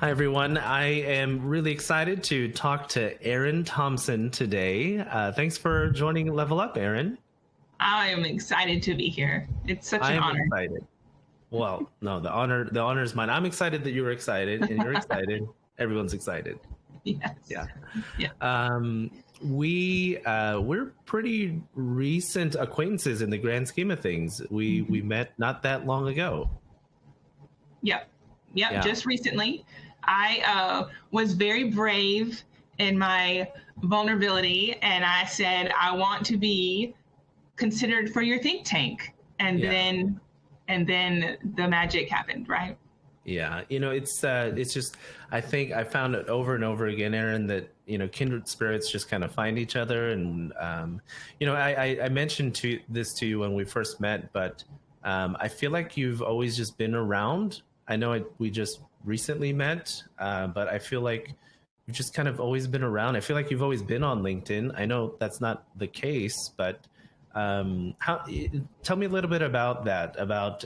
Hi, everyone. I am really excited to talk to Erin Thompson today. Thanks for joining Level Up, Erin. I am excited to be here. It's such I an am honor. excited. Well, no, the honor is mine. I'm excited that you're excited, and you're excited. Everyone's excited. Yes. Yeah. Yeah. We're pretty recent acquaintances in the grand scheme of things. We met not that long ago. Yep. Yep. Yeah. Just recently, I was very brave in my vulnerability, and I said I want to be considered for your think tank, and Yeah. then the magic happened, right? Yeah, it's just I think I found it over and over again, Erin, that kindred spirits just kind of find each other, and I mentioned this to you when we first met, but I feel like you've always just been around. I know we just recently met, but I feel like you've just kind of always been around. I feel like you've always been on LinkedIn. I know that's not the case, but how? Tell me a little bit about that, about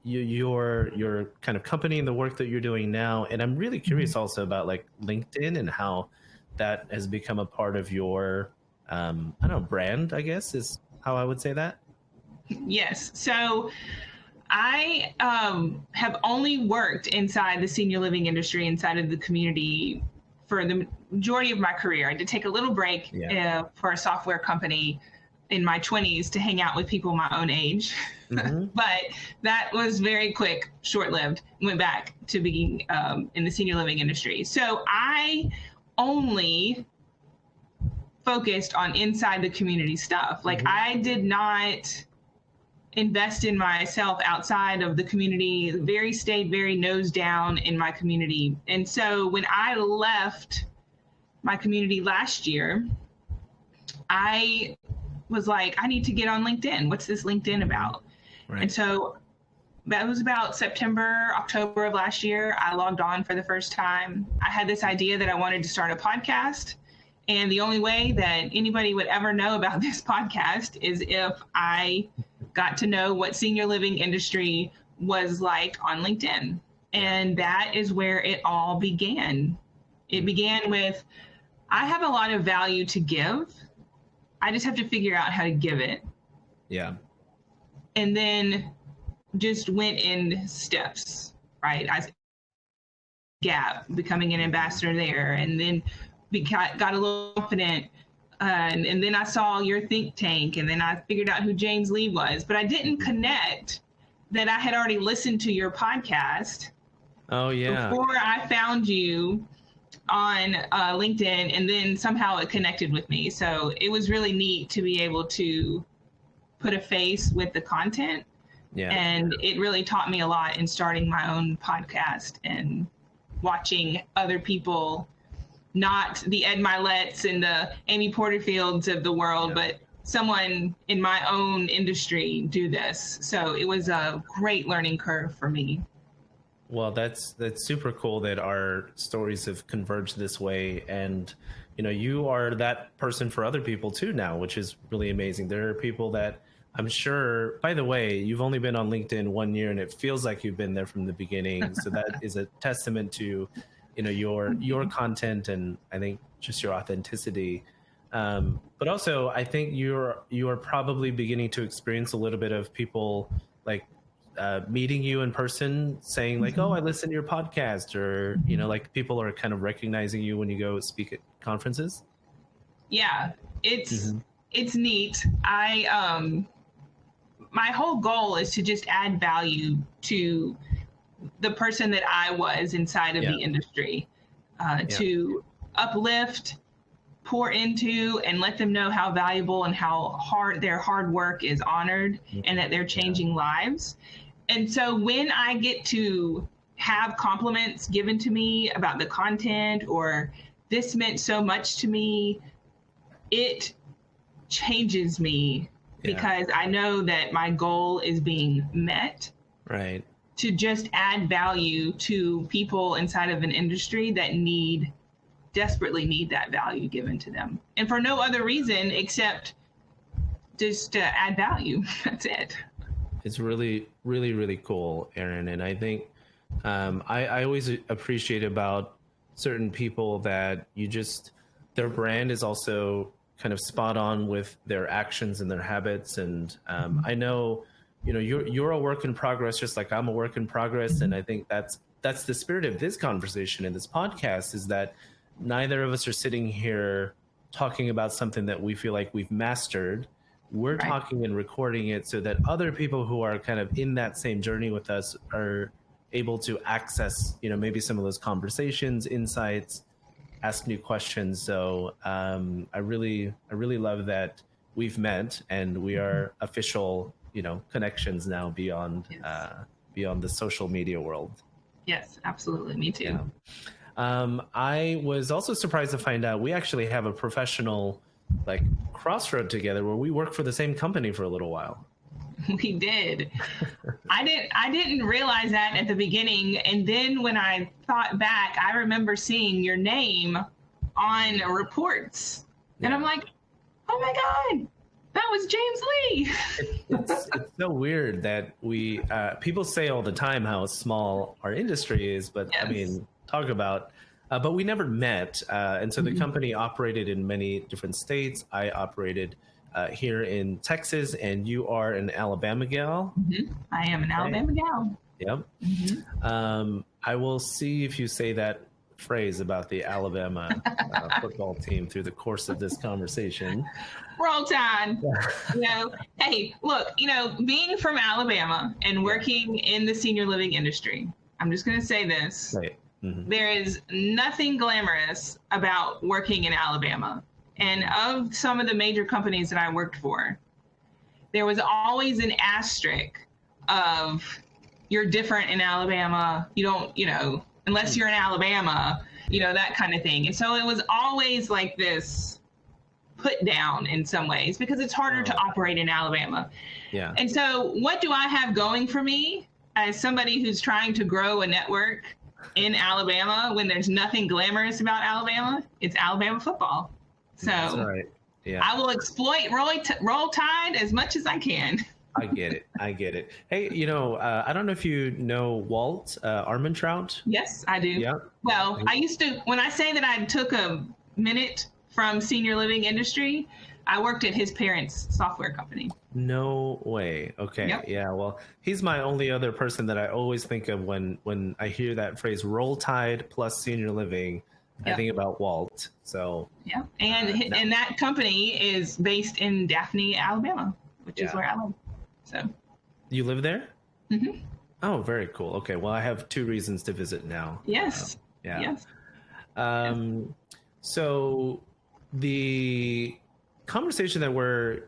your kind of company and the work that you're doing now. And I'm really curious also about like LinkedIn and how that has become a part of your I don't know, brand, I guess is how I would say that. Yes. So I have only worked inside the senior living industry, inside of the community for the majority of my career. I did take a little break for a software company in my 20s to hang out with people my own age. Mm-hmm. But that was very quick, short-lived. Went back to being in the senior living industry. So I only focused on inside the community stuff. Like I did not invest in myself outside of the community, stayed very nose down in my community. And so when I left my community last year, I was like, I need to get on LinkedIn. What's this LinkedIn about? Right. And so that was about September, October of last year. I logged on for the first time. I had this idea that I wanted to start a podcast. And the only way that anybody would ever know about this podcast is if I got to know what senior living industry was like on LinkedIn. And that is where it all began. It began with, I have a lot of value to give. I just have to figure out how to give it. Yeah. And then just went in steps, right? I Gap, becoming an ambassador there, and then got a little confident. And then I saw your think tank, and then I figured out who James Lee was. But I didn't connect that I had already listened to your podcast. Oh, yeah. Before I found you on LinkedIn, and then somehow it connected with me. So it was really neat to be able to put a face with the content. Yeah. And it really taught me a lot in starting my own podcast and watching other people, not the Ed Miletts and the Amy Porterfields of the world, but someone in my own industry do this. So it was a great learning curve for me. Well, that's super cool that our stories have converged this way, and you are that person for other people too now, which is really amazing. There are people that I'm sure, by the way, you've only been on LinkedIn 1 year and it feels like you've been there from the beginning. So that is a testament to your content, and I think just your authenticity. But also I think you are probably beginning to experience a little bit of people like meeting you in person, saying like, oh, I listen to your podcast, or like people are kind of recognizing you when you go speak at conferences. Yeah, it's neat. My whole goal is to just add value to the person that I was inside of the industry, to uplift, pour into, and let them know how valuable and how hard their hard work is honored, and that they're changing lives. And so when I get to have compliments given to me about the content, or this meant so much to me, it changes me because I know that my goal is being met. Right. To just add value to people inside of an industry that desperately need that value given to them. And for no other reason except just to add value. That's it. It's really, really, really cool, Erin. And I think I always appreciate about certain people that their brand is also kind of spot on with their actions and their habits. And I know, you're a work in progress, just like I'm a work in progress. And I think that's the spirit of this conversation and this podcast, is that neither of us are sitting here talking about something that we feel like we've mastered. We're Right. talking and recording it so that other people who are kind of in that same journey with us are able to access, maybe some of those conversations, insights, ask new questions. So I really love that we've met and we are official, connections now beyond Yes. beyond the social media world. Yes, absolutely. Me too. Yeah. I was also surprised to find out we actually have a professional like crossroad together where we work for the same company for a little while. We did. I didn't realize that at the beginning, and then when I thought back, I remember seeing your name on reports, and I'm like, "Oh my God, that was James Lee." It's so weird that we people say all the time how small our industry is, but I Yes. mean, talk about. But we never met, and so the company operated in many different states. I operated here in Texas, and you are an Alabama gal. I am an Alabama gal. Yep. I will see if you say that phrase about the Alabama football team through the course of this conversation. Roll Tide. Hey, look, being from Alabama and working in the senior living industry, I'm just going to say this. Right. Mm-hmm. There is nothing glamorous about working in Alabama. And of some of the major companies that I worked for, there was always an asterisk of you're different in Alabama. You don't, unless you're in Alabama, that kind of thing. And so it was always like this put down in some ways because it's harder to operate in Alabama. Yeah. And so what do I have going for me as somebody who's trying to grow a network in Alabama when there's nothing glamorous about Alabama? It's Alabama football. So That's right. Yeah. I will exploit Roll Tide as much as I can. I get it. Hey, I don't know if you know Walt Armentrout. Yes, I do. Yeah. Well, I used to, when I say that I took a minute from senior living industry, I worked at his parents' software company. No way. Okay. Yep. Yeah. Well, he's my only other person that I always think of when I hear that phrase "Roll Tide" plus senior living. I Yep. think about Walt. So Yeah, and that company is based in Daphne, Alabama, which is where I live. So you live there? Mhm. Oh, very cool. Okay. Well, I have 2 reasons to visit now. Yes. Yeah. Yes. So the conversation that we're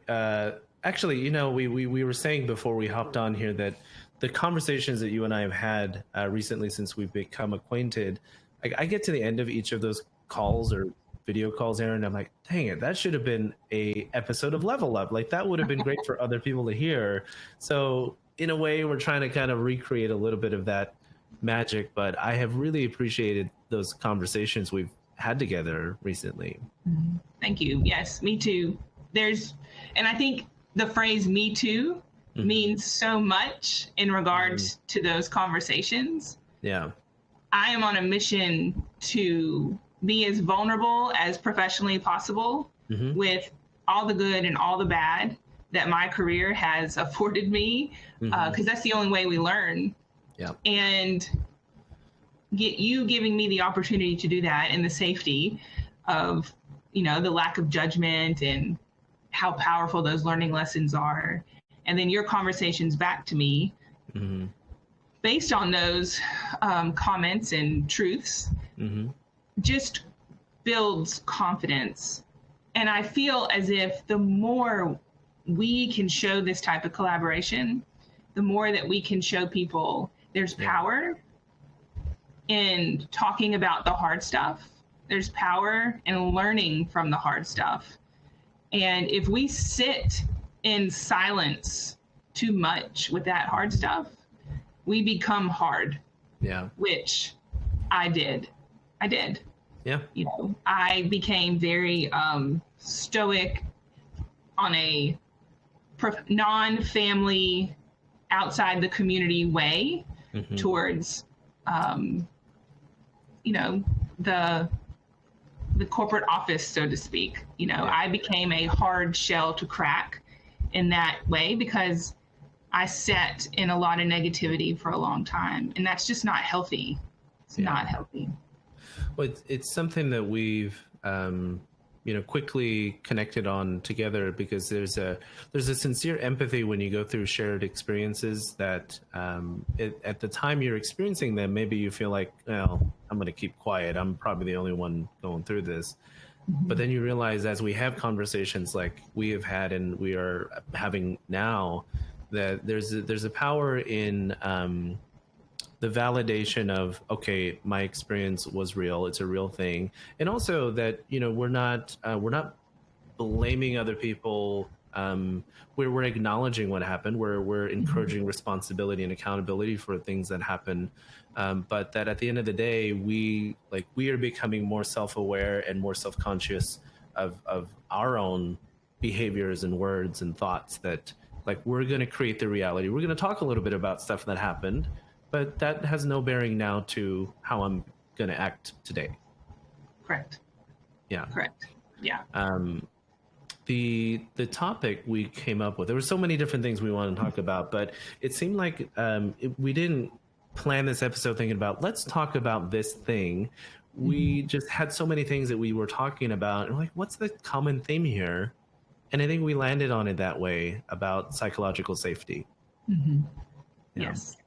actually, we were saying before we hopped on here that the conversations that you and I have had recently since we've become acquainted, I get to the end of each of those calls or video calls, Erin, I'm like, dang it, that should have been a episode of Level Up. Like that would have been great for other people to hear. So in a way, we're trying to kind of recreate a little bit of that magic, but I have really appreciated those conversations we've had together recently. Thank you. Yes, me too. And I think the phrase "me too" means so much in regards to those conversations. Yeah. I am on a mission to be as vulnerable as professionally possible with all the good and all the bad that my career has afforded me, because that's the only way we learn. Yeah. And giving me the opportunity to do that in the safety of, the lack of judgment and how powerful those learning lessons are. And then your conversations back to me based on those comments and truths just builds confidence. And I feel as if the more we can show this type of collaboration, the more that we can show people there's power in talking about the hard stuff. There's power in learning from the hard stuff. And if we sit in silence too much with that hard stuff, we become hard. Yeah. Which I did. Yeah. I became very stoic on a non-family, outside the community way towards you know, the corporate office, so to speak. You know, I became a hard shell to crack in that way because I sat in a lot of negativity for a long time, and that's just not healthy. It's not healthy. Well, it's something that we've quickly connected on together, because there's a sincere empathy when you go through shared experiences that at the time you're experiencing them, maybe you feel like, well, I'm going to keep quiet. I'm probably the only one going through this. But then you realize, as we have conversations like we have had and we are having now, that there's a power in the validation of, okay, my experience was real. It's a real thing. And also that, we're not blaming other people. We're acknowledging what happened. We're encouraging responsibility and accountability for things that happen. But that at the end of the day, we are becoming more self-aware and more self-conscious of our own behaviors and words and thoughts, that we're going to create the reality. We're going to talk a little bit about stuff that happened, but that has no bearing now to how I'm going to act today. Correct. Yeah. Correct. Yeah. The topic we came up with, there were so many different things we wanted to talk about, but it seemed like we didn't plan this episode thinking about, let's talk about this thing. We just had so many things that we were talking about, and we're like, what's the common theme here? And I think we landed on it that way, about psychological safety. Mm-hmm. Yeah. Yes.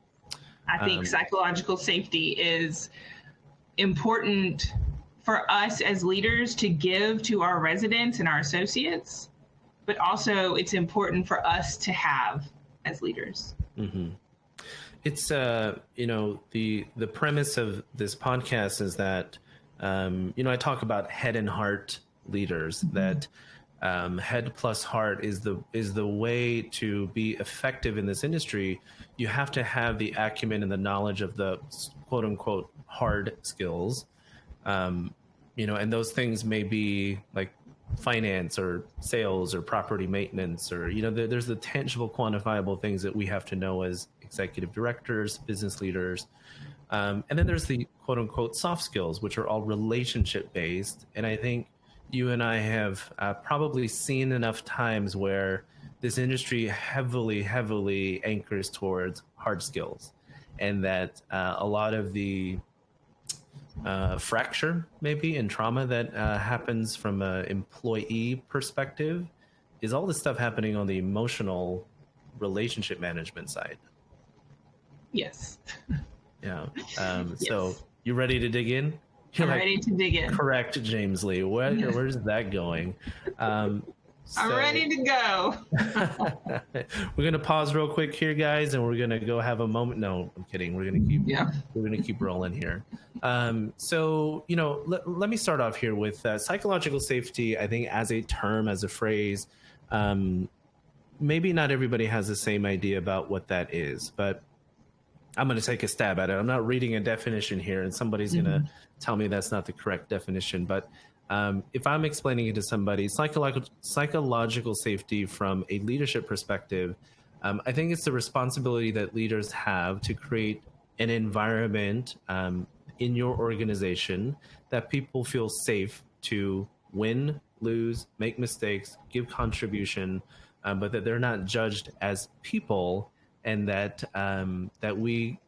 I think psychological safety is important for us as leaders to give to our residents and our associates, but also it's important for us to have as leaders. Mm-hmm. It's, the premise of this podcast is that, I talk about head and heart leaders, that head plus heart is the way to be effective in this industry. You have to have the acumen and the knowledge of the quote unquote hard skills. And those things may be like finance or sales or property maintenance, or, there's the tangible, quantifiable things that we have to know as executive directors, business leaders. And then there's the quote unquote soft skills, which are all relationship based. And I think you and I have probably seen enough times where this industry heavily anchors towards hard skills, and that a lot of the fracture maybe and trauma that happens from an employee perspective is all this stuff happening on the emotional relationship management side. Yes. Yeah. Yes. So you ready to dig in? I'm ready to dig in. Correct, James Lee. Where's that going? I'm ready to go. We're gonna pause real quick here, guys, and we're gonna go have a moment. No, I'm kidding. We're gonna keep rolling here. So let me start off here with psychological safety. I think as a term, as a phrase, maybe not everybody has the same idea about what that is, but I'm going to take a stab at it. I'm not reading a definition here, and somebody's going to tell me that's not the correct definition. But if I'm explaining it to somebody, psychological safety from a leadership perspective, I think it's the responsibility that leaders have to create an environment in your organization that people feel safe to win, lose, make mistakes, give contribution, but that they're not judged as people. And that we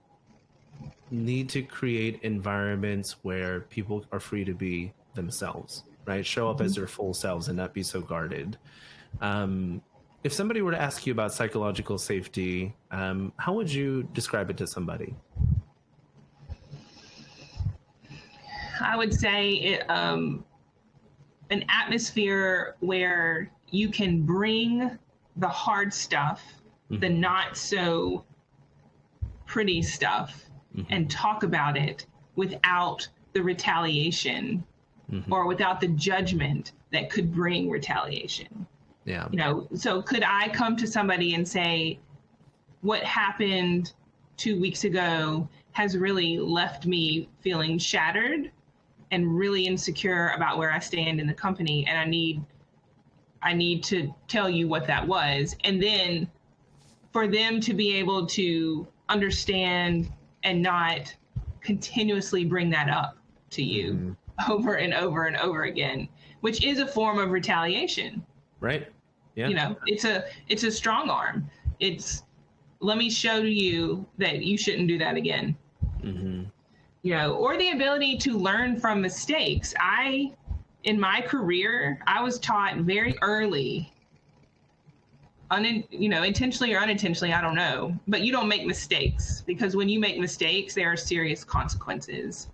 need to create environments where people are free to be themselves, right? Show up as their full selves and not be so guarded. If somebody were to ask you about psychological safety, how would you describe it to somebody? I would say an atmosphere where you can bring the hard stuff, the not so pretty stuff, and talk about it without the retaliation or without the judgment that could bring retaliation. Yeah. So could I come to somebody and say, what happened 2 weeks ago has really left me feeling shattered and really insecure about where I stand in the company, and I need to tell you what that was. And then for them to be able to understand and not continuously bring that up to you over and over and over again, which is a form of retaliation. Right. Yeah. You know, it's a strong arm. It's, let me show you that you shouldn't do that again. You know, or the ability to learn from mistakes. In my career, I was taught very early, intentionally or unintentionally, I don't know, but you don't make mistakes, because when you make mistakes, there are serious consequences.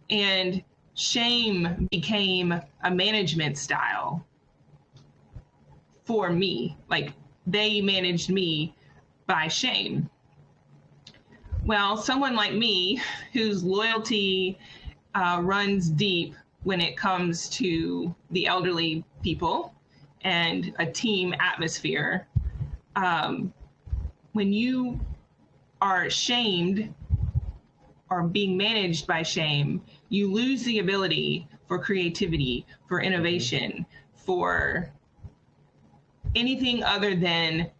And shame became a management style for me. Like, they managed me by shame. Well, someone like me, whose loyalty runs deep when it comes to the elderly people and a team atmosphere, when you are shamed or being managed by shame, you lose the ability for creativity, for innovation, for anything other than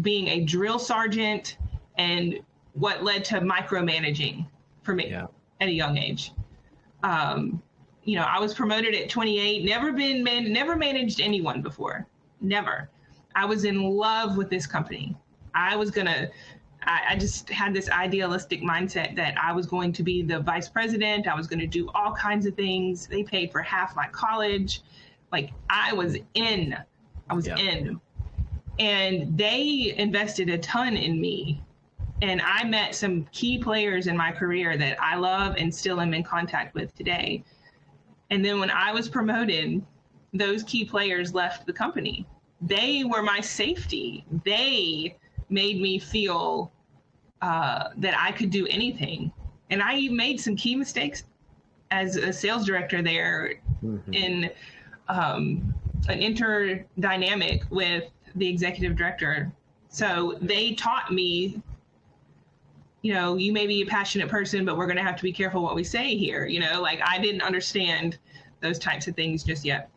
being a drill sergeant, and what led to micromanaging for me at a young age. I was promoted at 28, never managed anyone before, never. I was in love with this company. I just had this idealistic mindset that I was going to be the vice president. I was going to do all kinds of things. They paid for half my college. Like, I was in. And they invested a ton in me. And I met some key players in my career that I love and still am in contact with today. And then when I was promoted, those key players left the company. They were my safety. They made me feel that I could do anything. And I made some key mistakes as a sales director there in an interdynamic with the executive director. So they taught me, you may be a passionate person, but we're going to have to be careful what we say here. Like, I didn't understand those types of things just yet.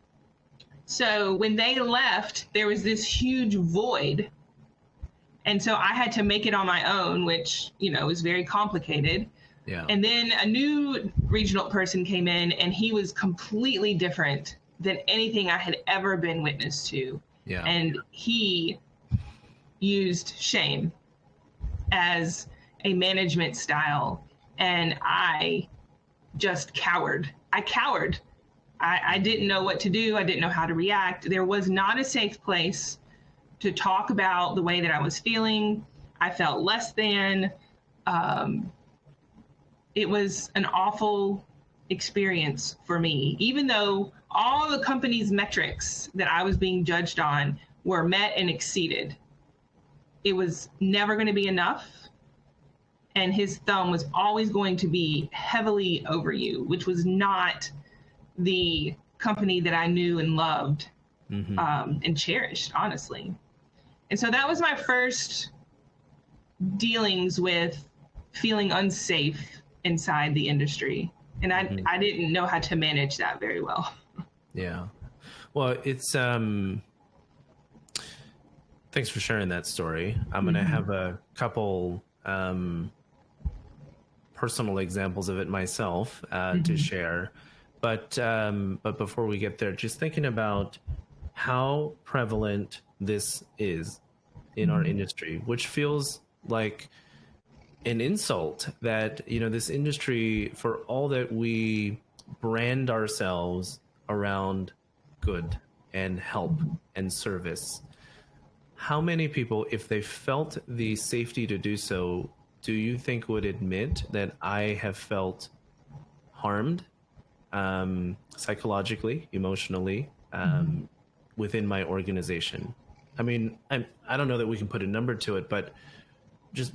So when they left, there was this huge void. And so I had to make it on my own, which, was very complicated. Yeah. And then a new regional person came in, and he was completely different than anything I had ever been witness to. Yeah. And he used shame as a management style, and I just cowered. I didn't know what to do. I didn't know how to react. There was not a safe place to talk about the way that I was feeling. I felt less than. It was an awful experience for me, even though all the company's metrics that I was being judged on were met and exceeded. It was never going to be enough. And his thumb was always going to be heavily over you, which was not the company that I knew and loved and cherished, honestly. And so that was my first dealings with feeling unsafe inside the industry. And I didn't know how to manage that very well. Yeah. Well, it's, thanks for sharing that story. I'm going to have a couple personal examples of it myself to share. But before we get there, just thinking about how prevalent this is in our industry, which feels like an insult that, this industry, for all that we brand ourselves around good and help and service, how many people, if they felt the safety to do so, do you think would admit that I have felt harmed psychologically, emotionally, within my organization? I mean, I don't know that we can put a number to it, but just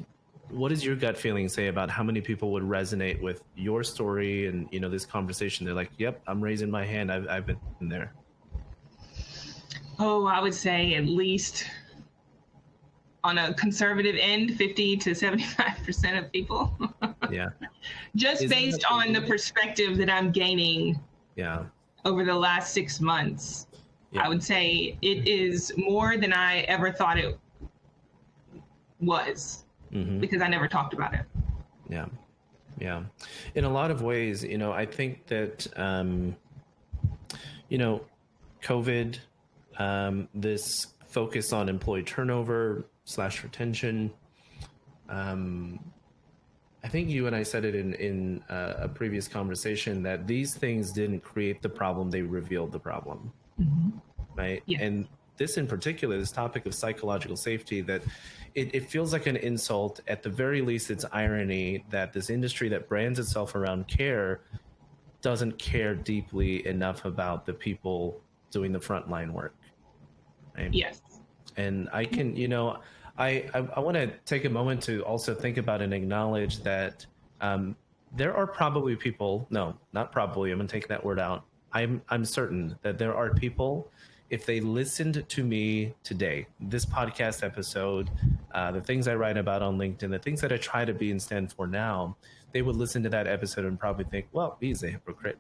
what does your gut feeling say about how many people would resonate with your story and, this conversation? They're like, yep, I'm raising my hand. I've been there. Oh, I would say at least on a conservative end, 50 to 75% of people. Yeah. Just based on the perspective that I'm gaining over the last 6 months. Yeah. I would say it is more than I ever thought it was because I never talked about it. Yeah. Yeah. In a lot of ways, I think that, COVID, this focus on employee turnover / retention, I think you and I said it in a previous conversation that these things didn't create the problem, they revealed the problem, right? Yes. And this in particular, this topic of psychological safety, that it feels like an insult. At the very least, it's irony that this industry that brands itself around care doesn't care deeply enough about the people doing the frontline work. Right? Yes. And I can, I want to take a moment to also think about and acknowledge that there are probably people, no, not probably, I'm going to take that word out. I'm certain that there are people, if they listened to me today, this podcast episode, the things I write about on LinkedIn, the things that I try to be and stand for now, they would listen to that episode and probably think, well, he's a hypocrite.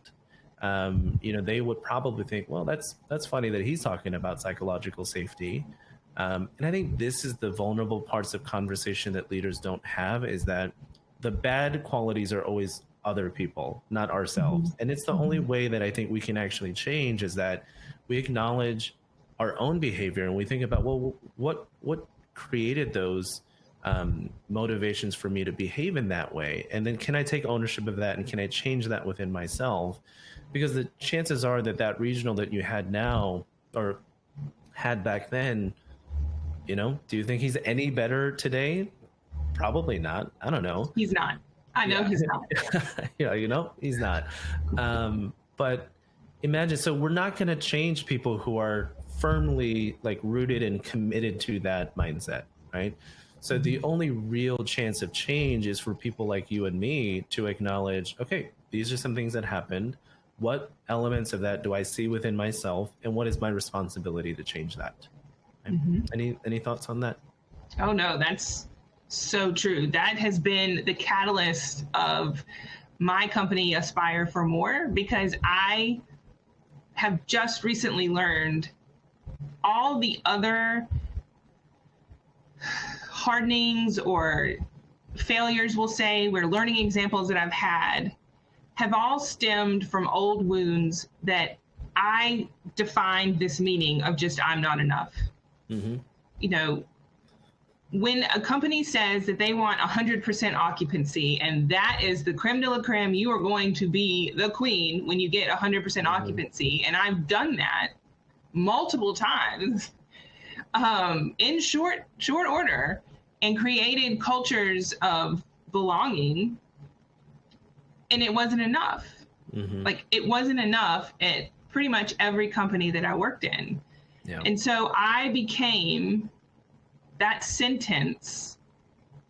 They would probably think, well, that's funny that he's talking about psychological safety. And I think this is the vulnerable parts of conversation that leaders don't have, is that the bad qualities are always other people, not ourselves. And it's the only way that I think we can actually change, is that we acknowledge our own behavior and we think about, well, what created those motivations for me to behave in that way? And then can I take ownership of that, and can I change that within myself? Because the chances are that regional that you had now or had back then, do you think he's any better today? Probably not. I don't know. He's not. I know he's not. He's not. But imagine, so we're not going to change people who are firmly rooted and committed to that mindset, right? So the only real chance of change is for people like you and me to acknowledge, okay, these are some things that happened. What elements of that do I see within myself, and what is my responsibility to change that? Any thoughts on that? Oh no, that's so true. That has been the catalyst of my company, Aspire for More, because I have just recently learned all the other hardenings or failures, we'll say, where learning examples that I've had have all stemmed from old wounds that I defined this meaning of just, I'm not enough. When a company says that they want 100% occupancy, and that is the creme de la creme, you are going to be the queen when you get 100% occupancy. And I've done that multiple times in short order, and created cultures of belonging. And it wasn't enough. It wasn't enough at pretty much every company that I worked in. Yeah. And so I became that sentence,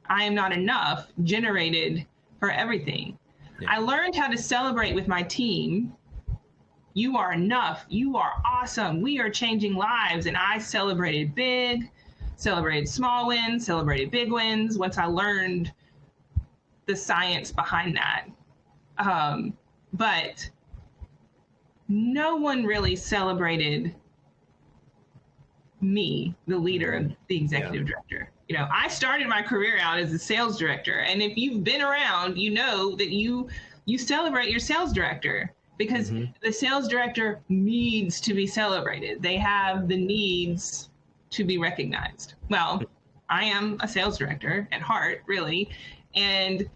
I am not enough, generated for everything. Yeah. I learned how to celebrate with my team. You are enough. You are awesome. We are changing lives. And I celebrated big, celebrated small wins, celebrated big wins once I learned the science behind that. But no one really celebrated me, the leader of the executive director. I started my career out as a sales director. And if you've been around, you know that you celebrate your sales director, because the sales director needs to be celebrated. They have the needs to be recognized. Well, I am a sales director at heart, really. And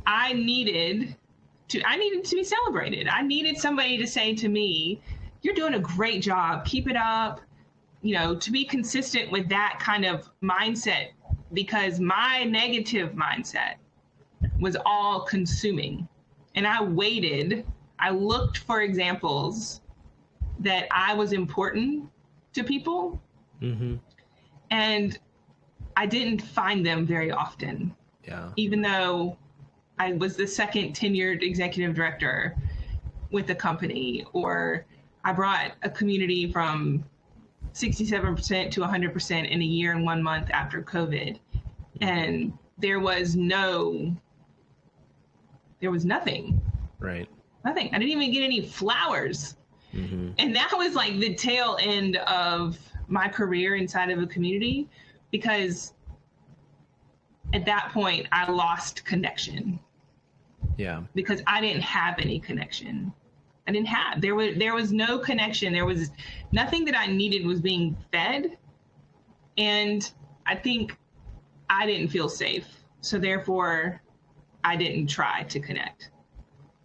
I needed to be celebrated. I needed somebody to say to me, you're doing a great job. Keep it up. To be consistent with that kind of mindset, because my negative mindset was all consuming. And I looked for examples that I was important to people. And I didn't find them very often. Yeah. Even though I was the second tenured executive director with the company, or I brought a community from 67% to 100% in a year and 1 month after COVID. And there was nothing. Right. Nothing. I didn't even get any flowers. And that was like the tail end of my career inside of a community, because at that point I lost connection. Yeah. because I didn't have any connection. There was no connection. There was nothing that I needed was being fed. And I think I didn't feel safe. So therefore I didn't try to connect.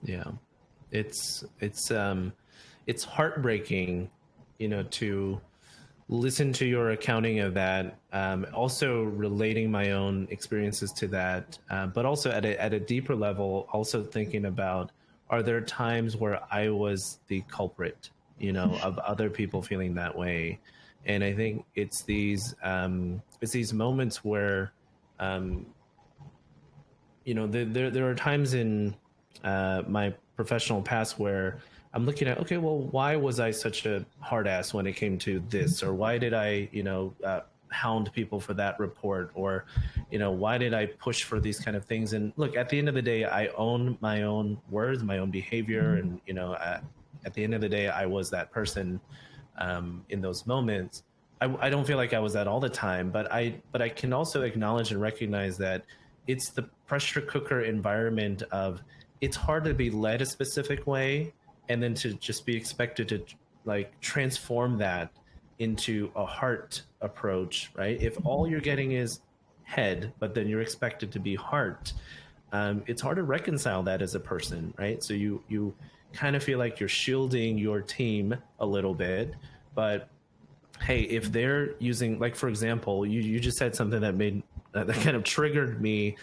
Yeah. It's heartbreaking, to listen to your accounting of that, also relating my own experiences to that, but also at a deeper level, also thinking about, are there times where I was the culprit, of other people feeling that way? And I think it's these moments where, there are times in my professional past where I'm looking at, okay, well, why was I such a hard ass when it came to this? Or why did I, hound people for that report? Or, why did I push for these kind of things? And look, at the end of the day, I own my own words, my own behavior. And, at the end of the day, I was that person in those moments. I don't feel like I was that all the time, but I can also acknowledge and recognize that it's the pressure cooker environment of, it's hard to be led a specific way and then to just be expected to like transform that into a heart approach, right? If all you're getting is head, but then you're expected to be heart, it's hard to reconcile that as a person, right? So you kind of feel like you're shielding your team a little bit, but hey, if they're using, like, for example, you just said something that made that kind of triggered me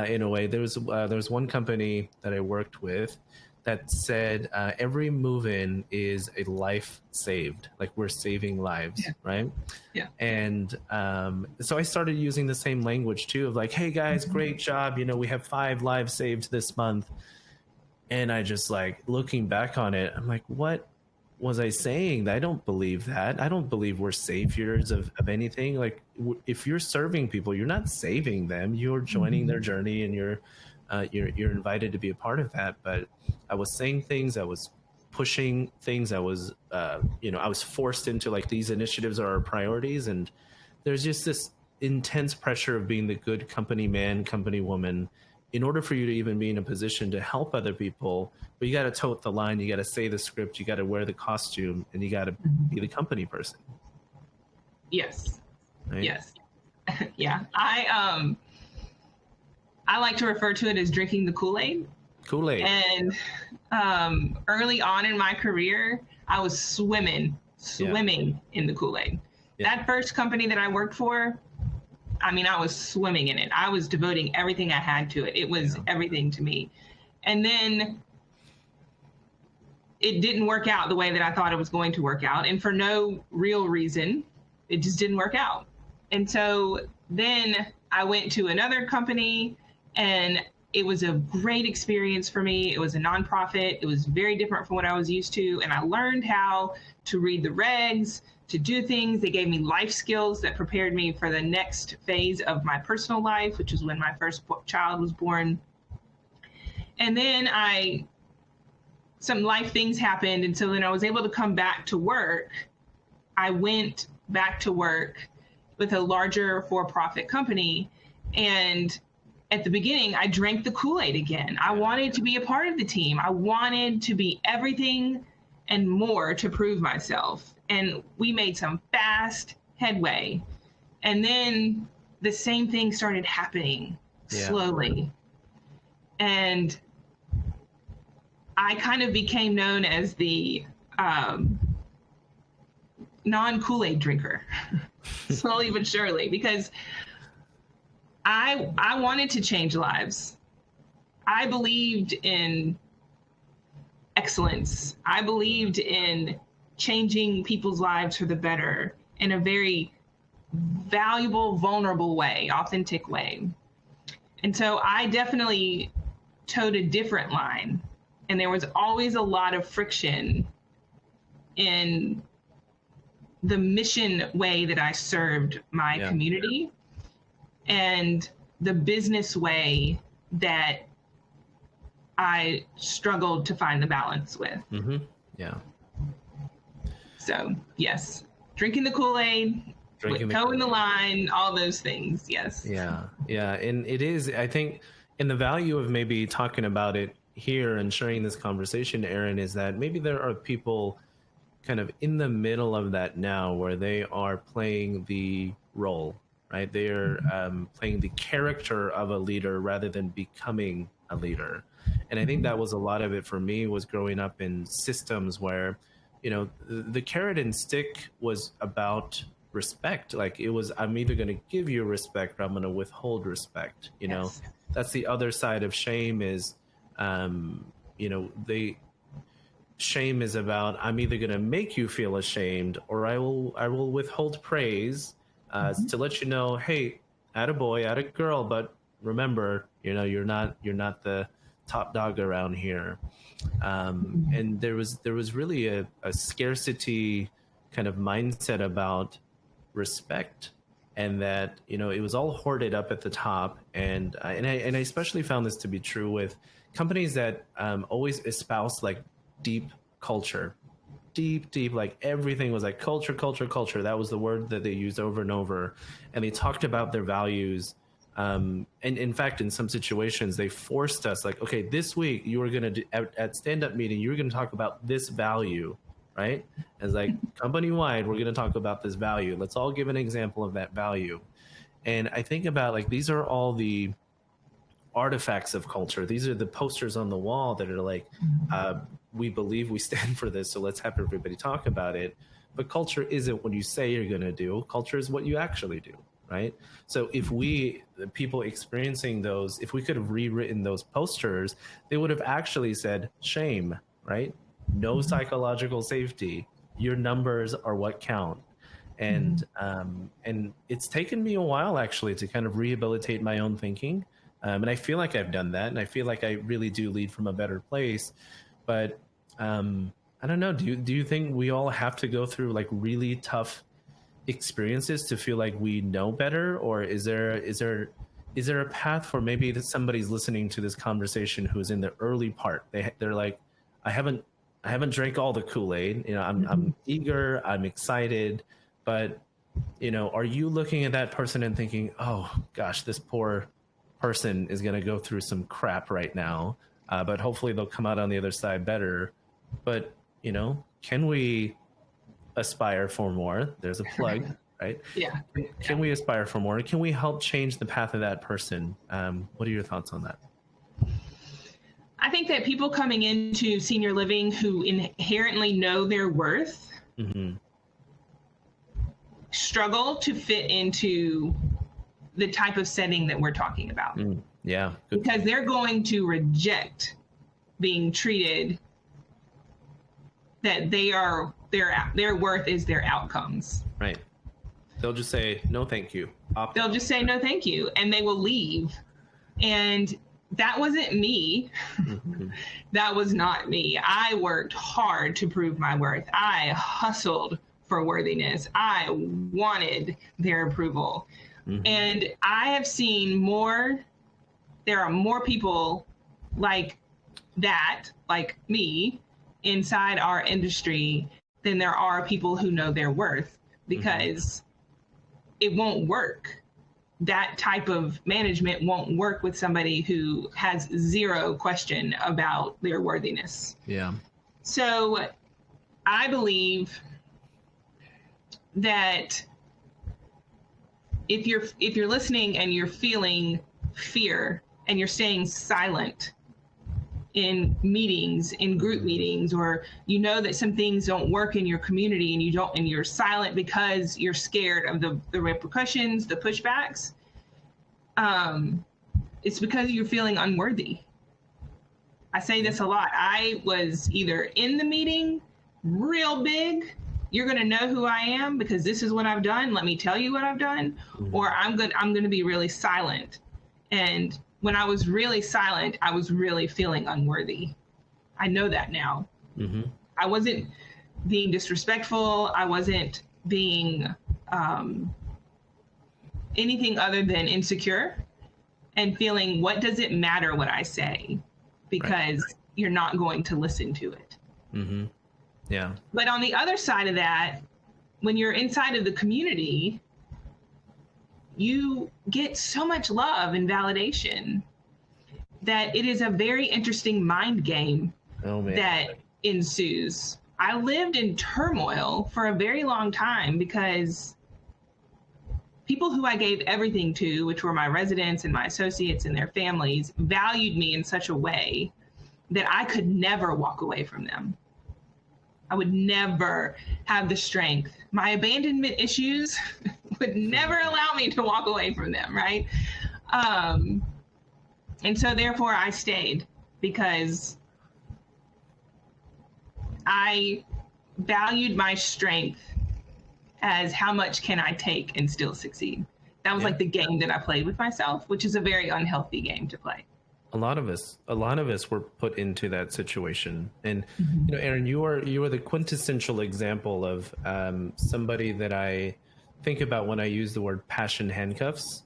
in a way. There was one company that I worked with that said every move-in is a life saved, like we're saving lives, yeah. right? Yeah. And so I started using the same language too, of like, hey guys, great job, we have 5 lives saved this month. And I just, like, looking back on it, I'm like, what was I saying? I don't believe that. I don't believe we're saviors of anything. Like, if you're serving people, you're not saving them. You're joining their journey, and you're invited to be a part of that. But I was saying things, I was pushing things, I was I was forced into, like, these initiatives are our priorities, and there's just this intense pressure of being the good company man, company woman, in order for you to even be in a position to help other people. But you got to tote the line, you got to say the script, you got to wear the costume, and you got to be the company person. Yes. Right? Yes. Yeah. I like to refer to it as drinking the Kool-Aid. Kool-Aid. And early on in my career, I was swimming in the Kool-Aid. Yeah. That first company that I worked for, I mean, I was swimming in it. I was devoting everything I had to it. It was everything to me. And then it didn't work out the way that I thought it was going to work out. And for no real reason, it just didn't work out. And so then I went to another company, and it was a great experience for me. It was a nonprofit. It was very different from what I was used to. And I learned how to read the regs, to do things. They gave me life skills that prepared me for the next phase of my personal life, which is when my first child was born. And then some life things happened. And so then I was able to come back to work. I went back to work with a larger for-profit company. And at the beginning, I drank the Kool-Aid again. I wanted to be a part of the team. I wanted to be everything and more to prove myself. And we made some fast headway. And then the same thing started happening slowly. And I kind of became known as the non-Kool-Aid drinker, slowly but surely, because I wanted to change lives. I believed in excellence. I believed in changing people's lives for the better in a very valuable, vulnerable way, authentic way. And so I definitely towed a different line. And there was always a lot of friction in the mission way that I served my community and the business way that I struggled to find the balance with. Mm-hmm. Yeah. So, yes, drinking the Kool-Aid, toeing the line, all those things. Yes. Yeah. Yeah. And it is, I think And the value of maybe talking about it here and sharing this conversation, Erin, is that maybe there are people kind of in the middle of that now where they are playing the role, right? They are playing the character of a leader rather than becoming a leader. And I think that was a lot of it for me, was growing up in systems where, the carrot and stick was about respect. Like, it was, I'm either going to give you respect or I'm going to withhold respect. Yes. That's the other side of shame is, shame is about, I'm either going to make you feel ashamed or I will withhold praise to let you know, hey, attaboy, attagirl, but remember, you're not the top dog around here. And there was really a scarcity kind of mindset about respect, and that it was all hoarded up at the top. And I especially found this to be true with companies that always espouse like deep culture, deep, like everything was like culture. That was the word that they used over and over, and they talked about their values. And in fact, in some situations, they forced us like, okay, this week you were going to at stand-up meeting, you were going to talk about this value, right? As like company wide, we're going to talk about this value. Let's all give an example of that value. And I think about like, these are all the artifacts of culture. These are the posters on the wall that are like, we believe we stand for this, so let's have everybody talk about it. But culture isn't what you say you're going to do. Culture is what you actually do, right? So if the people experiencing those, if we could have rewritten those posters, they would have actually said shame, right? No psychological safety. Your numbers are what count. And it's taken me a while actually to kind of rehabilitate my own thinking. And I feel like I've done that, and I feel like I really do lead from a better place. But I don't know. Do you think we all have to go through like really tough experiences to feel like we know better, or is there a path for maybe that somebody's listening to this conversation who's in the early part? They're like, I haven't drank all the Kool-Aid. I'm eager, I'm excited, but are you looking at that person and thinking, oh gosh, this poor person is going to go through some crap right now, but hopefully they'll come out on the other side better. But can we aspire for more? There's a plug, right? Yeah. Can we aspire for more? Can we help change the path of that person? What are your thoughts on that? I think that people coming into senior living who inherently know their worth struggle to fit into the type of setting that we're talking about. Yeah. Because they're going to reject being treated that their worth is their outcomes. Right. They'll just say, no, thank you. They'll just say, no, thank you. And they will leave. And that wasn't me. That was not me. I worked hard to prove my worth. I hustled for worthiness. I wanted their approval. And I have seen there are more people like that, like me, inside our industry than there are people who know their worth, because it won't work. That type of management won't work with somebody who has zero question about their worthiness. Yeah. So I believe that if you're listening and you're feeling fear and you're staying silent in meetings, in group meetings, or that some things don't work in your community and you're silent because you're scared of the repercussions, the pushbacks, it's because you're feeling unworthy. I say this a lot. I was either in the meeting real big, you're going to know who I am because this is what I've done, let me tell you what I've done, or I'm going to be really silent. And when I was really silent, I was really feeling unworthy. I know that now. I wasn't being disrespectful. I wasn't being anything other than insecure and feeling, what does it matter what I say? Because you're not going to listen to it. Yeah. But on the other side of that, when you're inside of the community, you get so much love and validation. that it is a very interesting mind game that ensues. I lived in turmoil for a very long time because people who I gave everything to, which were my residents and my associates and their families, valued me in such a way that I could never walk away from them. I would never have the strength. My abandonment issues would never allow me to walk away from them, right? And so therefore I stayed because I valued my strength as how much can I take and still succeed. That was like the game that I played with myself, which is a very unhealthy game to play. A lot of us were put into that situation. And, you know, Erin, you are the quintessential example of somebody that I think about when I use the word passion handcuffs.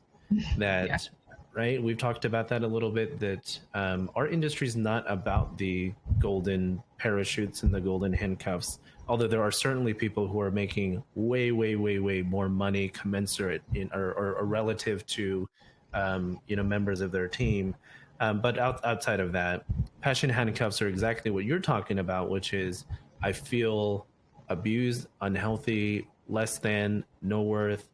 That, right? We've talked about that a little bit, that our industry is not about the golden parachutes and the golden handcuffs, although there are certainly people who are making way more money commensurate in or relative to, you know, members of their team. But outside of that, passion handcuffs are exactly what you're talking about, which is I feel abused, unhealthy, less than, no worth,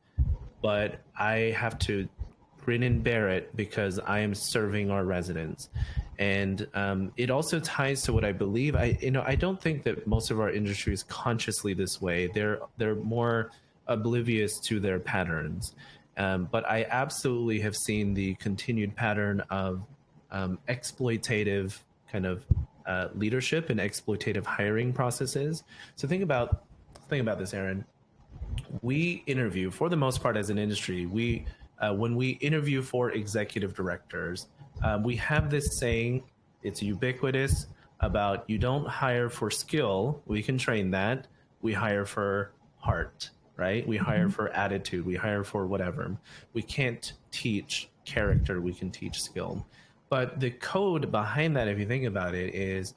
but I have to grin and bear it because I am serving our residents. And it also ties to what I believe. I don't think that most of our industry is consciously this way. They're more oblivious to their patterns. But I absolutely have seen the continued pattern of exploitative kind of leadership and exploitative hiring processes. So think about this, Erin. We interview, for the most part as an industry, when we interview for executive directors, we have this saying, it's ubiquitous, about you don't hire for skill, we can train that, we hire for heart, right? We hire for attitude, we hire for whatever. We can't teach character, we can teach skill. But the code behind that, if you think about it, is,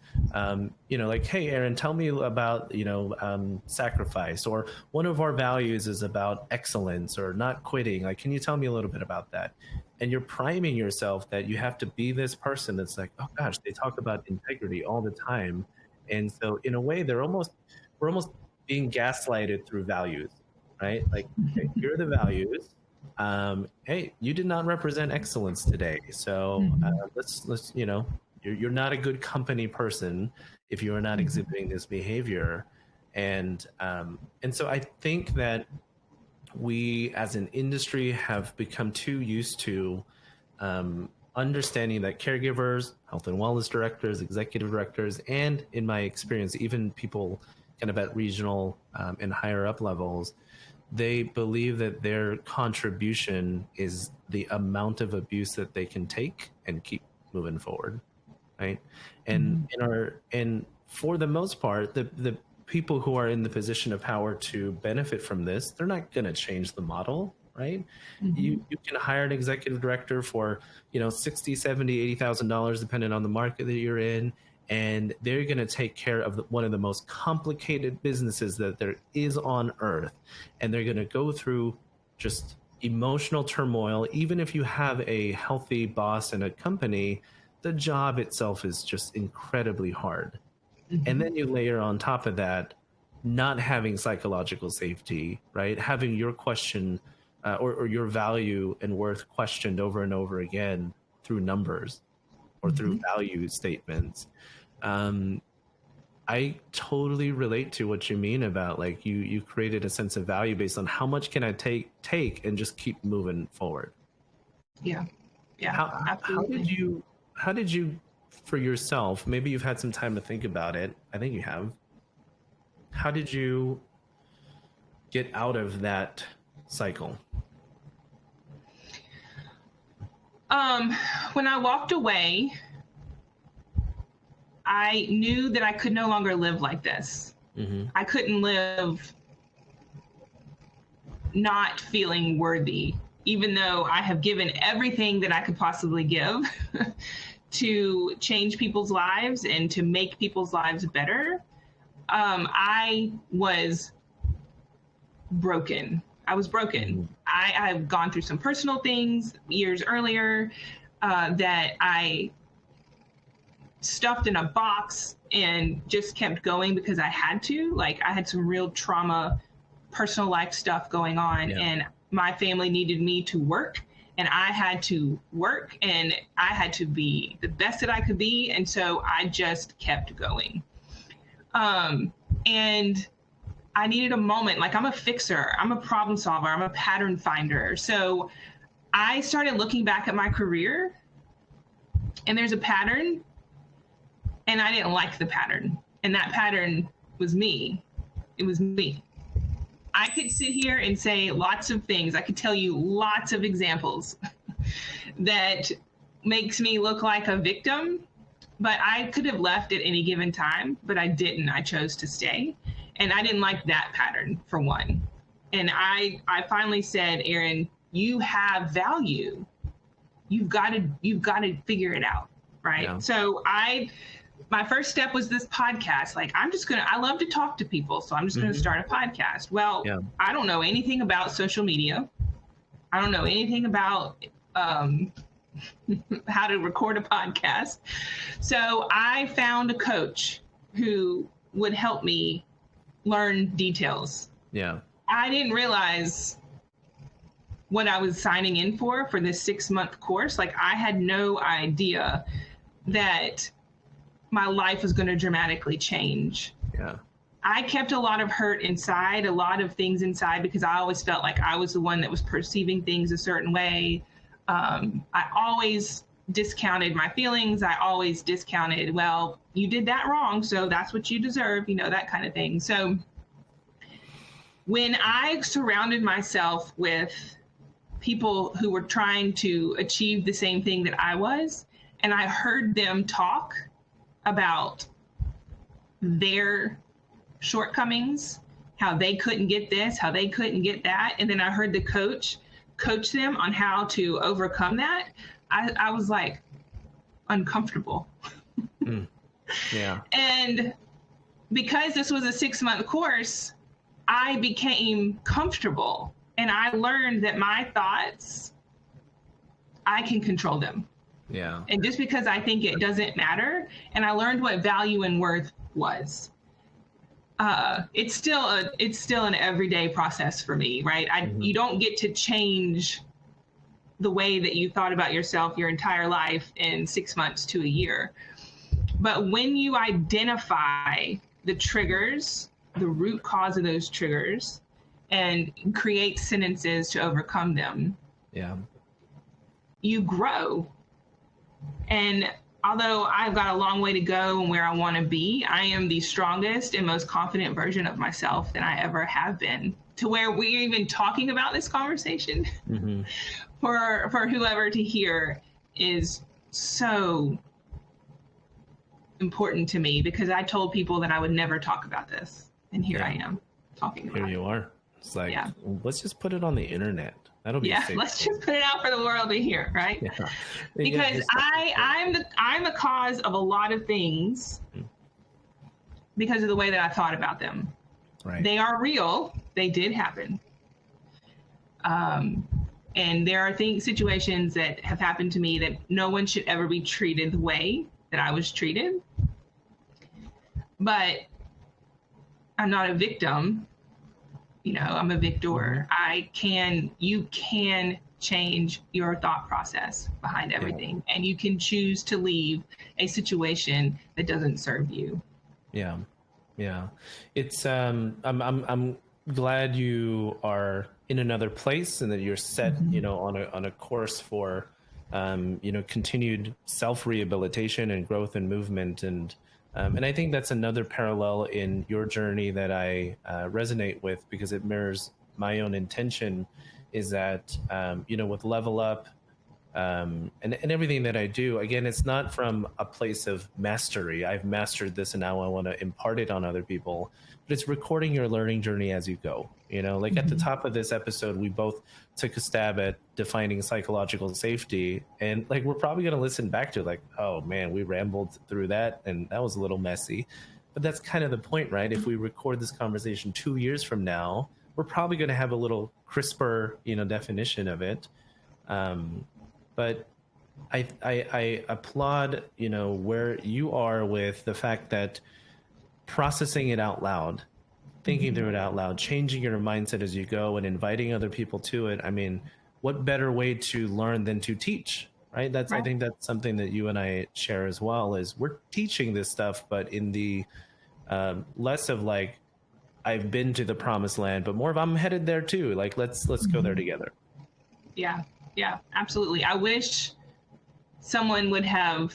you know, like, hey, Erin, tell me about, you know, sacrifice, or one of our values is about excellence or not quitting. Like, can you tell me a little bit about that? And you're priming yourself that you have to be this person that's like, oh gosh, they talk about integrity all the time. And so in a way, we're almost being gaslighted through values, right? Like, okay, here are the values. Hey, you did not represent excellence today. So let's, you know, you're not a good company person if you are not exhibiting this behavior. And so I think that we as an industry have become too used to understanding that caregivers, health and wellness directors, executive directors, and in my experience, even people kind of at regional and higher up levels, they believe that their contribution is the amount of abuse that they can take and keep moving forward, right? And and for the most part, the people who are in the position of power to benefit from this, they're not going to change the model, right? You can hire an executive director for, you know, $60,000, $70,000, $80,000, depending on the market that you're in. And they're going to take care of one of the most complicated businesses that there is on earth. And they're going to go through just emotional turmoil. Even if you have a healthy boss and a company, the job itself is just incredibly hard. And then you layer on top of that, not having psychological safety, right? Having your question or your value and worth questioned over and over again through numbers or through value statements. I totally relate to what you mean about, like, you created a sense of value based on how much can I take and just keep moving forward. Yeah. Absolutely. How did you for yourself, maybe you've had some time to think about it, I think you have, how did you get out of that cycle? When I walked away, I knew that I could no longer live like this. I couldn't live not feeling worthy, even though I have given everything that I could possibly give to change people's lives and to make people's lives better. I was broken. I've gone through some personal things years earlier that I stuffed in a box and just kept going because I had to. Like, I had some real trauma, personal life stuff going on, and my family needed me to work, and I had to work, and I had to be the best that I could be. And so I just kept going. And I needed a moment. Like, I'm a fixer, I'm a problem solver, I'm a pattern finder. So I started looking back at my career, and there's a pattern, and I didn't like the pattern. And that pattern was me. It was me. I could sit here and say lots of things. I could tell you lots of examples that makes me look like a victim, but I could have left at any given time, but I didn't. I chose to stay. And I didn't like that pattern, for one. And I finally said, Erin, you have value. You've got to figure it out, right? Yeah. So my first step was this podcast. Like, I love to talk to people, so I'm just going to start a podcast. Well, I don't know anything about social media. I don't know anything about how to record a podcast. So I found a coach who would help me learn details. Yeah. I didn't realize what I was signing in for this 6-month course. Like, I had no idea that my life was going to dramatically change. Yeah. I kept a lot of hurt inside, a lot of things inside, because I always felt like I was the one that was perceiving things a certain way. I always discounted my feelings. I always discounted, well, you did that wrong, so that's what you deserve, that kind of thing. So when I surrounded myself with people who were trying to achieve the same thing that I was, and I heard them talk about their shortcomings, how they couldn't get this, how they couldn't get that, and then I heard the coach them on how to overcome that, I was like uncomfortable. Yeah. And because this was a 6-month course, I became comfortable, and I learned that my thoughts, I can control them. Yeah. And just because I think it doesn't matter, and I learned what value and worth was. It's still an everyday process for me, right? You don't get to change the way that you thought about yourself your entire life in 6 months to a year. But when you identify the triggers, the root cause of those triggers, and create sentences to overcome them, you grow. And although I've got a long way to go and where I want to be, I am the strongest and most confident version of myself than I ever have been, to where we're even talking about this conversation for whoever to hear is so important to me, because I told people that I would never talk about this. And here I am talking about it. Here you are. It's like, let's just put it on the internet. That'll be safe. Let's just put it out for the world to hear, right? Yeah. Because I'm the cause of a lot of things because of the way that I thought about them. Right. They are real. They did happen. And there are situations that have happened to me that no one should ever be treated the way that I was treated. But I'm not a victim. I'm a victor. You can change your thought process behind everything, and you can choose to leave a situation that doesn't serve you. Yeah. Yeah. It's, I'm glad you are in another place and that you're set, on a course for, continued self-rehabilitation and growth and movement. And I think that's another parallel in your journey that I resonate with, because it mirrors my own intention, is that, with Level Up and everything that I do, again, it's not from a place of mastery. I've mastered this and now I want to impart it on other people, but it's recording your learning journey as you go. At the top of this episode, we both took a stab at defining psychological safety, and we're probably going to listen back to oh man, we rambled through that and that was a little messy, but that's kind of the point, right? If we record this conversation 2 years from now, we're probably going to have a little crisper, definition of it. But I applaud, where you are with the fact that processing it out loud, thinking through it out loud, changing your mindset as you go and inviting other people to it. I mean, what better way to learn than to teach, right? I Right. think that's something that you and I share as well, is we're teaching this stuff, but in the less of like, I've been to the promised land, but more of I'm headed there too. Like, let's go there together. Yeah. Yeah, absolutely. I wish someone would have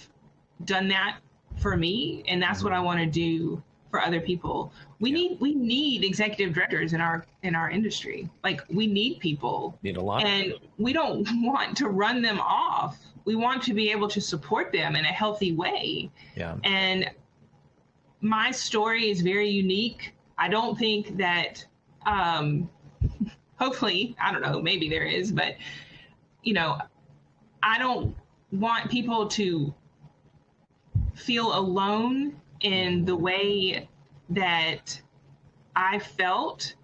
done that for me, and that's what I want to do for other people. We need executive directors in our industry. Like, we need people. Need a lot. And we don't want to run them off. We want to be able to support them in a healthy way. Yeah. And my story is very unique. I don't think that hopefully, I don't know, maybe there is, but I don't want people to feel alone in the way that I felt.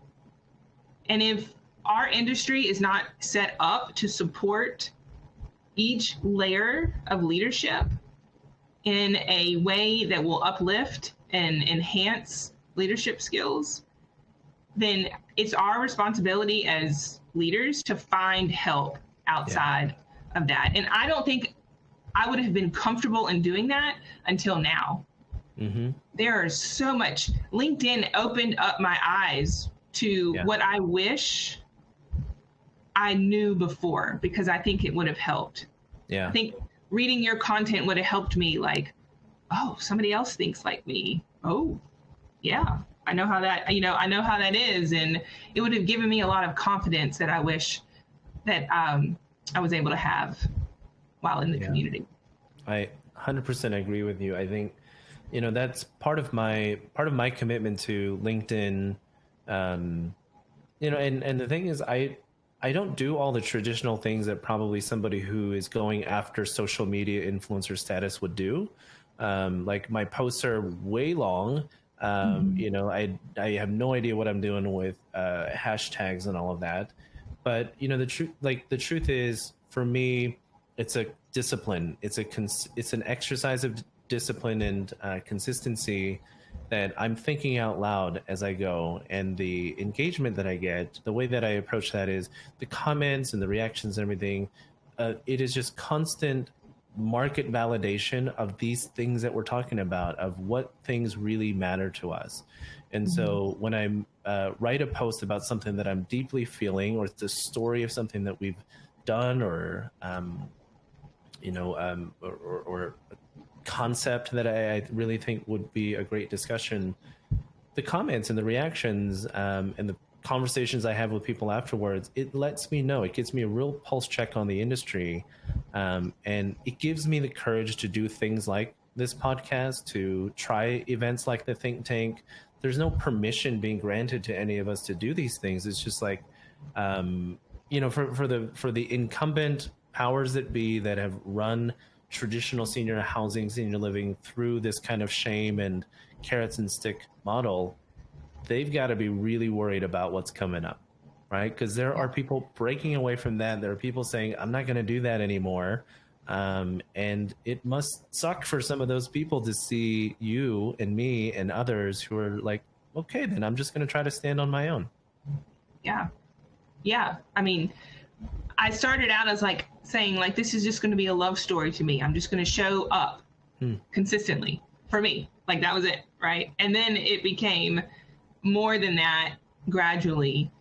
And if our industry is not set up to support each layer of leadership in a way that will uplift and enhance leadership skills, then it's our responsibility as leaders to find help outside of that. And I don't think I would have been comfortable in doing that until now. Mm-hmm. There is so much. LinkedIn opened up my eyes to what I wish I knew before, because I think it would have helped. Yeah. I think reading your content would have helped me, like, oh, somebody else thinks like me. Oh, yeah. I know how that, I know how that is. And it would have given me a lot of confidence that I wish that I was able to have while in the community. I 100% agree with you. I think, that's part of my commitment to LinkedIn. And the thing is, I don't do all the traditional things that probably somebody who is going after social media influencer status would do. Like, my posts are way long. I have no idea what I'm doing with hashtags and all of that. But the truth is, for me, it's a discipline. It's an exercise of discipline and consistency that I'm thinking out loud as I go. And the engagement that I get, the way that I approach that is the comments and the reactions and everything. It is just constant market validation of these things that we're talking about, of what things really matter to us. And so when I write a post about something that I'm deeply feeling, or it's the story of something that we've done, or or a concept that I really think would be a great discussion, the comments and the reactions and the conversations I have with people afterwards, it lets me know, it gives me a real pulse check on the industry. And it gives me the courage to do things like this podcast, to try events like the think tank. There's no permission being granted to any of us to do these things. It's just like, for the incumbent powers that be that have run traditional senior housing, senior living through this kind of shame and carrots and stick model, they've got to be really worried about what's coming up, right? Because there are people breaking away from that. There are people saying, I'm not going to do that anymore. And it must suck for some of those people to see you and me and others who are like, okay, then I'm just going to try to stand on my own. Yeah. Yeah. I mean, I started out as like saying, like, this is just going to be a love story to me. I'm just going to show up consistently for me. Like, that was it. Right. And then it became more than that gradually.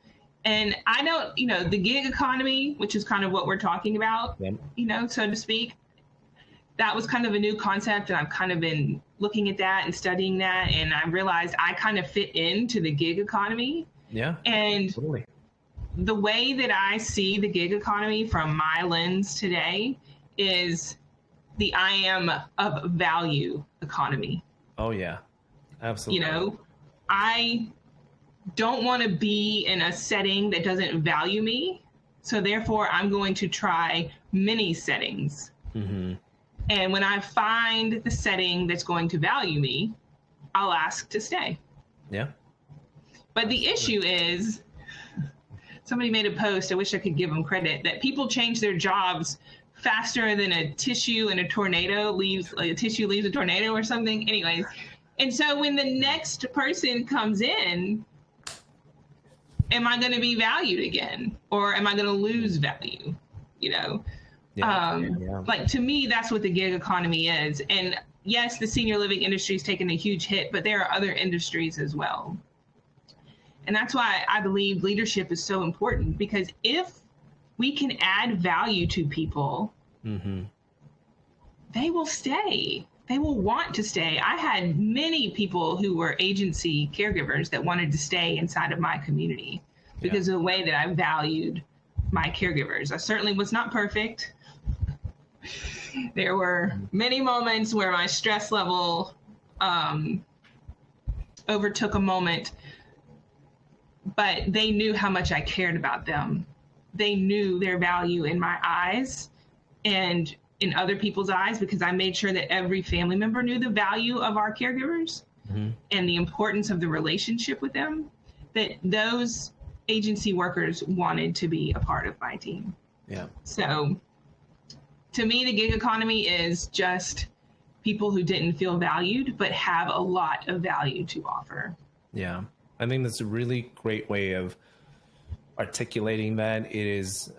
And I don't, the gig economy, which is kind of what we're talking about, so to speak, that was kind of a new concept. And I've kind of been looking at that and studying that. And I realized I kind of fit into the gig economy. Yeah. And totally. The way that I see the gig economy from my lens today is the I am of value economy. Oh, yeah, absolutely. I don't want to be in a setting that doesn't value me. So therefore, I'm going to try many settings. Mm-hmm. And when I find the setting that's going to value me, I'll ask to stay. Yeah. But the issue is, somebody made a post, I wish I could give them credit, that people change their jobs faster than a tissue in a tornado leaves, like a tissue leaves a tornado or something. Anyways, and so when the next person comes in, am I going to be valued again, or am I going to lose value? You know, like to me, that's what the gig economy is. And yes, the senior living industry is taking a huge hit, but there are other industries as well. And that's why I believe leadership is so important, because if we can add value to people, they will stay. They will want to stay. I had many people who were agency caregivers that wanted to stay inside of my community because of the way that I valued my caregivers. I certainly was not perfect. There were many moments where my stress level overtook a moment, but they knew how much I cared about them. They knew their value in my eyes and in other people's eyes, because I made sure that every family member knew the value of our caregivers and the importance of the relationship with them, that those agency workers wanted to be a part of my team. Yeah. So to me, the gig economy is just people who didn't feel valued, but have a lot of value to offer. Yeah. I think that's a really great way of articulating that. It is,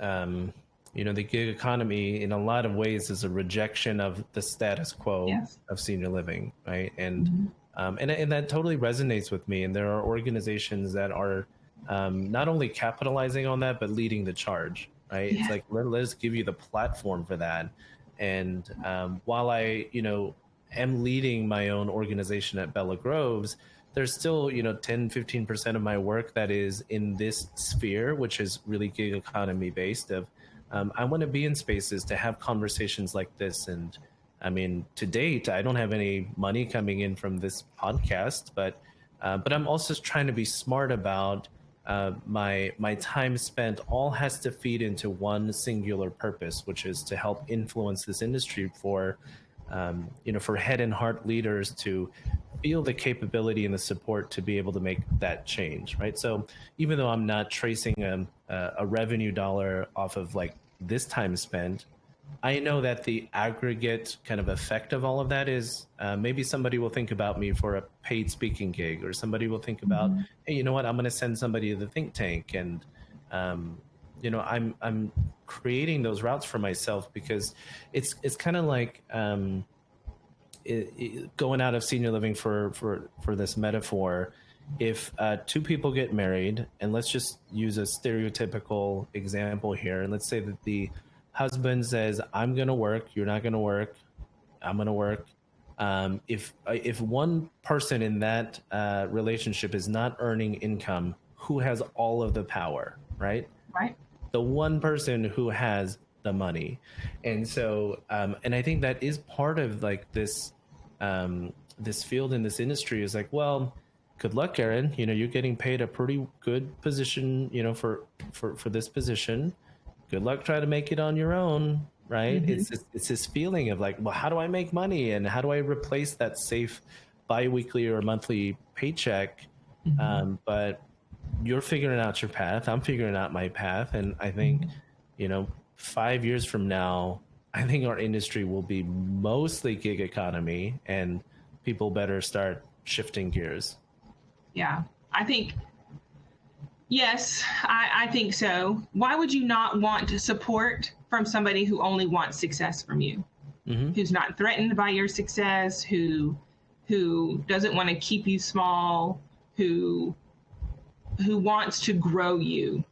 the gig economy in a lot of ways is a rejection of the status quo of senior living, right? And and that totally resonates with me. And there are organizations that are not only capitalizing on that, but leading the charge, right? It's like, let's give you the platform for that. And while I, am leading my own organization at Bella Groves, there's still, 10, 15% of my work that is in this sphere, which is really gig economy based of, I want to be in spaces to have conversations like this. And I mean, to date, I don't have any money coming in from this podcast, but I'm also trying to be smart about my time spent. All has to feed into one singular purpose, which is to help influence this industry for head and heart leaders to feel the capability and the support to be able to make that change, right? So even though I'm not tracing a revenue dollar off of like this time spent, I know that the aggregate kind of effect of all of that is maybe somebody will think about me for a paid speaking gig, or somebody will think about, hey, you know what, I'm going to send somebody to the think tank. And, I'm creating those routes for myself, because it's kind of like going out of senior living for this metaphor. If two people get married, and let's just use a stereotypical example here, and let's say that the husband says, I'm going to work, you're not going to work, I'm going to work. If one person in that relationship is not earning income, who has all of the power, right? Right. The one person who has the money. And so, and I think that is part of like this field in this industry is like, well, good luck, Erin. You're getting paid a pretty good position, for this position. Good luck trying to make it on your own, right? It's this feeling of like, well, how do I make money, and how do I replace that safe biweekly or monthly paycheck? But you're figuring out your path. I'm figuring out my path, and I think, 5 years from now, I think our industry will be mostly gig economy, and people better start shifting gears. Yeah, I think. Yes, I think so. Why would you not want support from somebody who only wants success from you, who's not threatened by your success, who doesn't want to keep you small, who wants to grow you?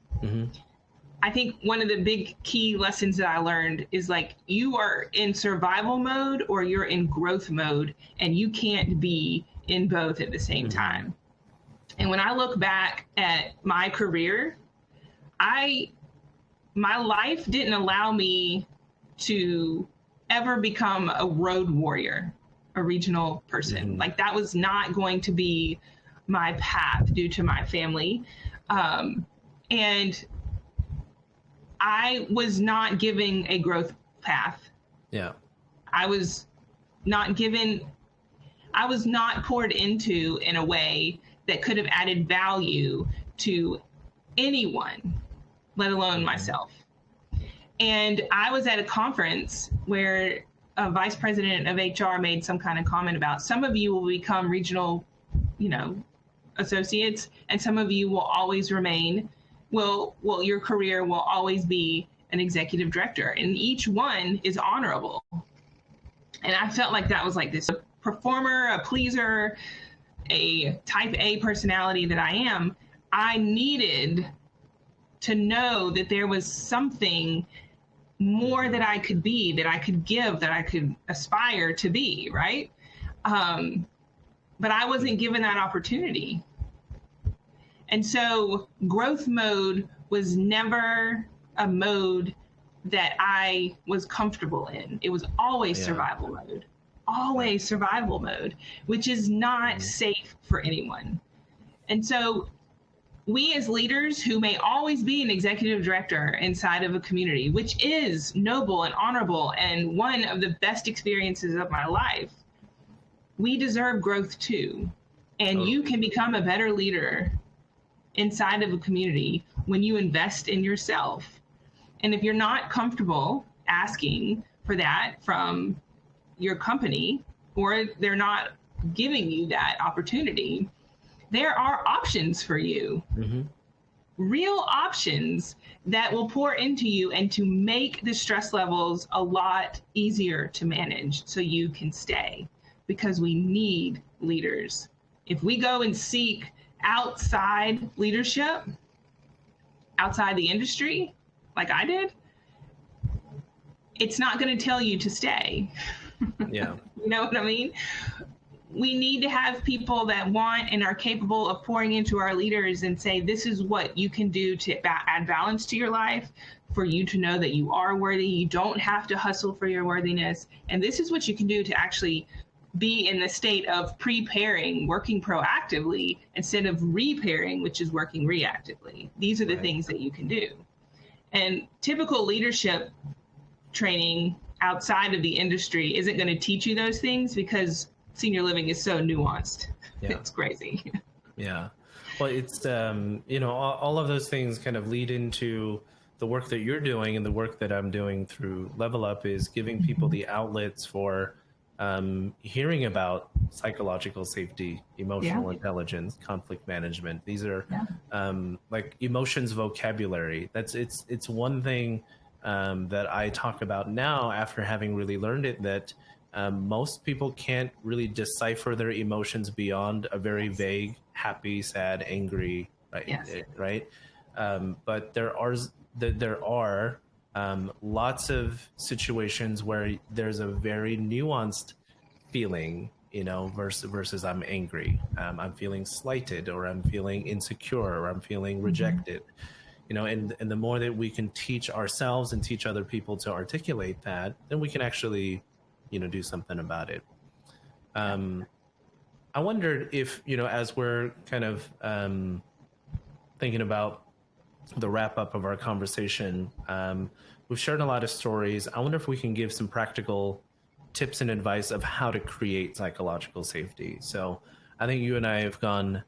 I think one of the big key lessons that I learned is like, you are in survival mode or you're in growth mode, and you can't be in both at the same time. And when I look back at my career, my life didn't allow me to ever become a road warrior, a regional person. Like, that was not going to be my path due to my family. And I was not given a growth path. Yeah. I was not poured into in a way that could have added value to anyone, let alone myself. And I was at a conference where a vice president of HR made some kind of comment about some of you will become regional, associates, and some of you will always remain, your career will always be an executive director, and each one is honorable. And I felt like that was like this performer, a pleaser, a type A personality that I am. I needed to know that there was something more that I could be, that I could give, that I could aspire to be, right? But I wasn't given that opportunity. And so growth mode was never a mode that I was comfortable in. It was always survival mode, always survival mode, which is not safe for anyone. And so we as leaders who may always be an executive director inside of a community, which is noble and honorable and one of the best experiences of my life, we deserve growth too. And you can become a better leader inside of a community when you invest in yourself. And if you're not comfortable asking for that from your company, or they're not giving you that opportunity, there are options for you, real options that will pour into you and to make the stress levels a lot easier to manage so you can stay, because we need leaders. If we go and seek outside leadership, outside the industry, like I did, it's not going to tell you to stay. Yeah. You know what I mean? We need to have people that want and are capable of pouring into our leaders and say, this is what you can do to add balance to your life, for you to know that you are worthy. You don't have to hustle for your worthiness. And this is what you can do to actually be in the state of preparing, working proactively instead of repairing, which is working reactively. These are the things that you can do. And typical leadership training outside of the industry isn't going to teach you those things, because senior living is so nuanced. Yeah. It's crazy. Yeah. Well, it's, all of those things kind of lead into the work that you're doing, and the work that I'm doing through Level Up is giving people the outlets for hearing about psychological safety, emotional intelligence, conflict management. These are like emotions vocabulary. It's one thing that I talk about now after having really learned it, that most people can't really decipher their emotions beyond a very vague, happy, sad, angry, right? But there are lots of situations where there's a very nuanced feeling, versus I'm angry, I'm feeling slighted, or I'm feeling insecure, or I'm feeling rejected. And the more that we can teach ourselves and teach other people to articulate that, then we can actually, do something about it. I wondered if, as we're kind of thinking about the wrap up of our conversation, we've shared a lot of stories. I wonder if we can give some practical tips and advice of how to create psychological safety. So I think you and I have gone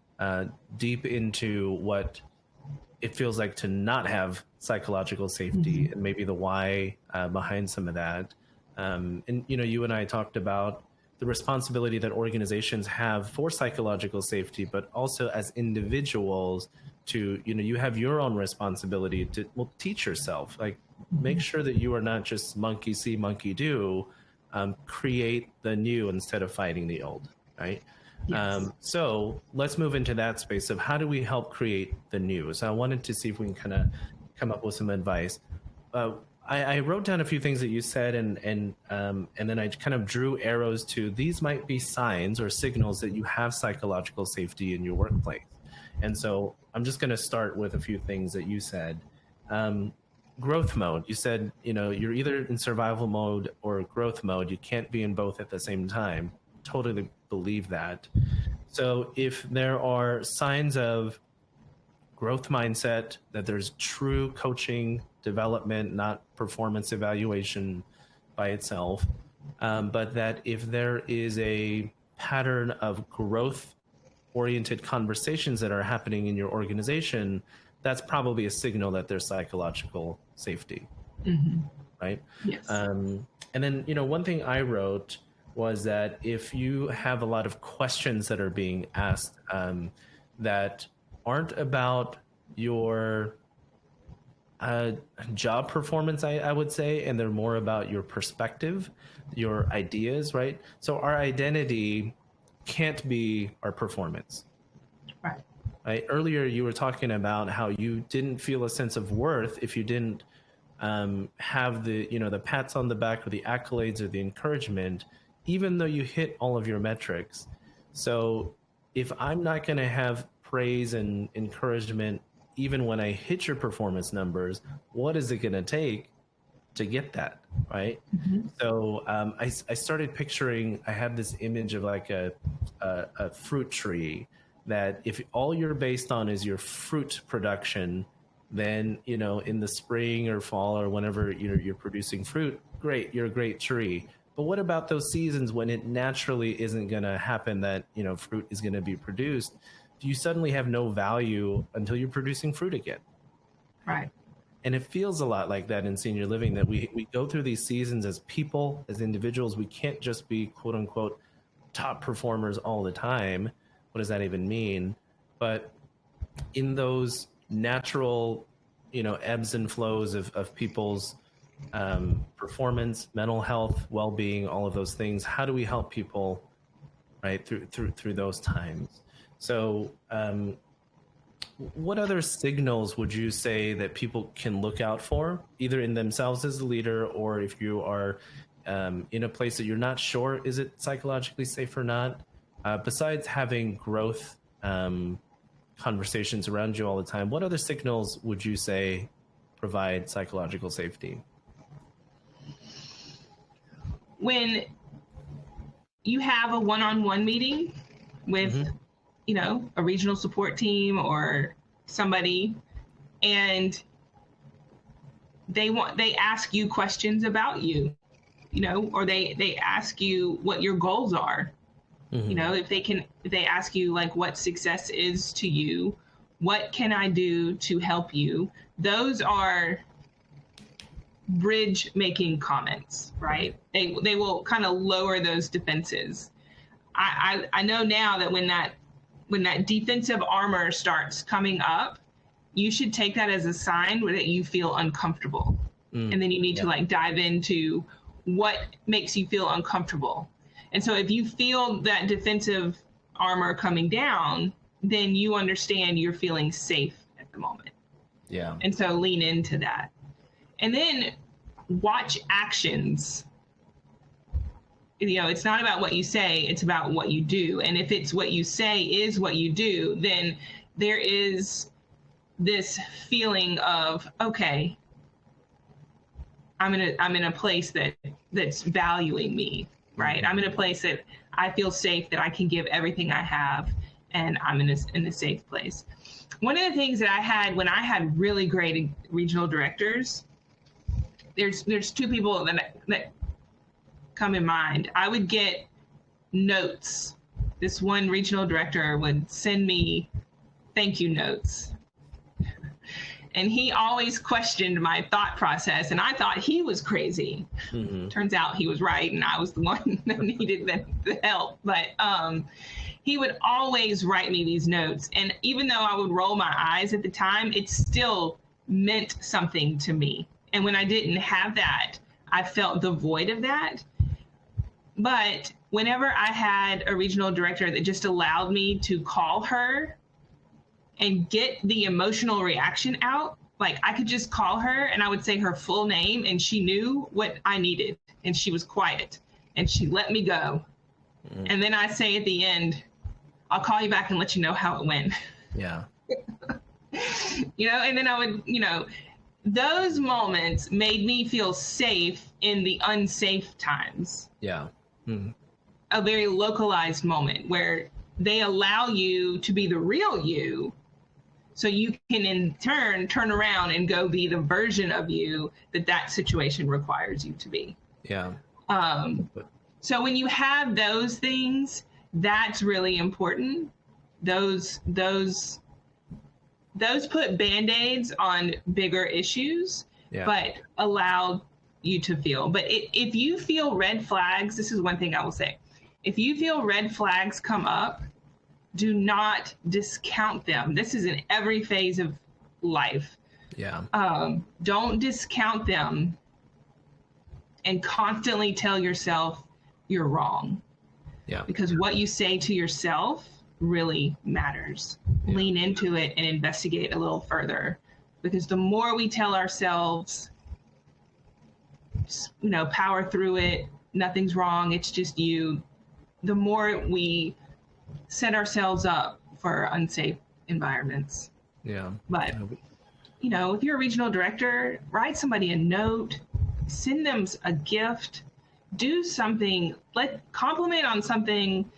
deep into what it feels like to not have psychological safety, and maybe the why behind some of that. And, you and I talked about the responsibility that organizations have for psychological safety, but also as individuals to, you have your own responsibility to teach yourself, like make sure that you are not just monkey see, monkey do, create the new instead of fighting the old, right? Yes. So let's move into that space of how do we help create the new? So I wanted to see if we can kind of come up with some advice. I wrote down a few things that you said, and then I kind of drew arrows to these might be signs or signals that you have psychological safety in your workplace. And so I'm just going to start with a few things that you said. Growth mode. You said, you're either in survival mode or growth mode. You can't be in both at the same time. Totally believe that. So if there are signs of growth mindset, that there's true coaching, development, not performance evaluation by itself, but that if there is a pattern of growth-oriented conversations that are happening in your organization, that's probably a signal that there's psychological safety. right? Yes. And then, one thing I wrote was that if you have a lot of questions that are being asked that aren't about your job performance, I would say, and they're more about your perspective, your ideas, right? So our identity can't be our performance. Right. Right? Earlier, you were talking about how you didn't feel a sense of worth if you didn't have the pats on the back or the accolades or the encouragement, even though you hit all of your metrics. So if I'm not going to have praise and encouragement, even when I hit your performance numbers, what is it going to take to get that, right? So I started picturing, I had this image of like a fruit tree, that if all you're based on is your fruit production, then, in the spring or fall or whenever you're producing fruit, great, you're a great tree. But what about those seasons when it naturally isn't going to happen, that, fruit is going to be produced? You suddenly have no value until you're producing fruit again. Right. And it feels a lot like that in senior living, that we go through these seasons as people, as individuals. We can't just be quote unquote top performers all the time. What does that even mean? But in those natural, ebbs and flows of people's performance, mental health, well-being, all of those things, how do we help people, right, through those times? So what other signals would you say that people can look out for, either in themselves as a leader, or if you are in a place that you're not sure, is it psychologically safe or not? Besides having growth conversations around you all the time, what other signals would you say provide psychological safety? When you have a one-on-one meeting with, a regional support team or somebody, and they ask you questions about you, or they ask you what your goals are. If they ask you like what success is to you, what can I do to help you? Those are bridge making comments, right? They will kind of lower those defenses. I know now that when that defensive armor starts coming up, you should take that as a sign that you feel uncomfortable. And then you need to like dive into what makes you feel uncomfortable. And so if you feel that defensive armor coming down, then you understand you're feeling safe at the moment. Yeah. And so lean into that. And then watch actions. It's not about what you say, it's about what you do. And if it's what you say is what you do, then there is this feeling of, okay, I'm in a place that's valuing me, right? I'm in a place that I feel safe, that I can give everything I have, and I'm in a safe place. One of the things that I had when I had really great regional directors, there's two people that come in mind. I would get notes. This one regional director would send me thank you notes. And he always questioned my thought process, and I thought he was crazy. Turns out he was right, and I was the one that needed the help. But he would always write me these notes. And even though I would roll my eyes at the time, it still meant something to me. And when I didn't have that, I felt the void of that. But whenever I had a regional director that just allowed me to call her and get the emotional reaction out, like I could just call her and I would say her full name and she knew what I needed, and she was quiet and she let me go. And then I say at the end, I'll call you back and let you know how it went. Yeah. And then I would, those moments made me feel safe in the unsafe times. Yeah. A very localized moment where they allow you to be the real you, so you can in turn turn around and go be the version of you that situation requires you to be. Yeah. So when you have those things, that's really important. Those put Band-Aids on bigger issues, but allow you to feel. But if you feel red flags, this is one thing I will say. If you feel red flags come up, do not discount them. This is in every phase of life. Yeah. Don't discount them and constantly tell yourself you're wrong. Yeah. Because what you say to yourself really matters. Yeah. Lean into it and investigate a little further. Because the more we tell ourselves, power through it, nothing's wrong, it's just you, the more we set ourselves up for unsafe environments. Yeah. But, if you're a regional director, write somebody a note, send them a gift, do something, compliment on something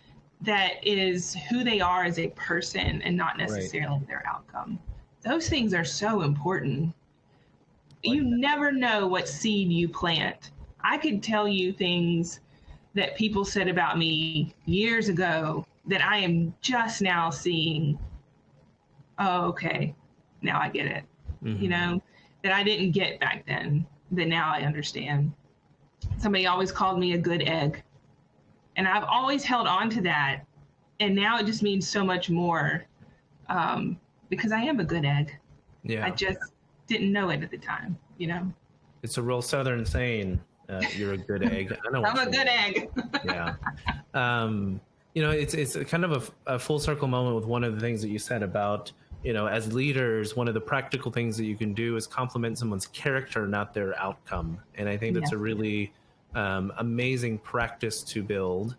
that is who they are as a person and not necessarily their outcome. Those things are so important. You never know what seed you plant. I could tell you things that people said about me years ago that I am just now seeing, oh, okay, now I get it. Mm-hmm. That I didn't get back then, that now I understand. Somebody always called me a good egg. And I've always held on to that. And now it just means so much more because I am a good egg. Yeah. I just didn't know it at the time, It's a real Southern saying, you're a good egg. I'm a good egg. Yeah. It's a kind of a full circle moment with one of the things that you said about, as leaders, one of the practical things that you can do is compliment someone's character, not their outcome. And I think that's a really amazing practice to build.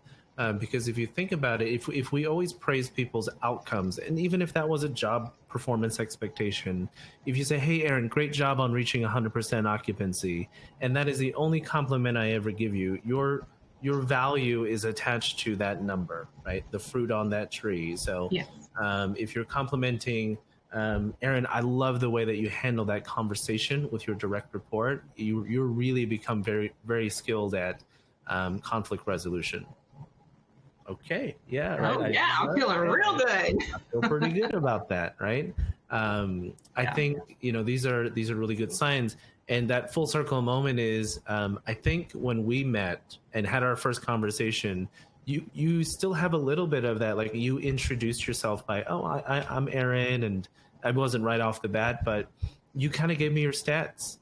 Because if you think about it, if we always praise people's outcomes, and even if that was a job performance expectation, if you say, hey, Erin, great job on reaching 100% occupancy, and that is the only compliment I ever give you, your value is attached to that number, right? The fruit on that tree. So if you're complimenting, Erin, I love the way that you handle that conversation with your direct report. You really become very, very skilled at conflict resolution. Okay. Yeah. Right. Oh, yeah. I'm feeling real good. I feel pretty good about that. Right. I think, these are really good signs. And that full circle moment is, I think when we met and had our first conversation, you still have a little bit of that, like you introduced yourself by, I'm Erin, and I wasn't right off the bat, but you kind of gave me your stats,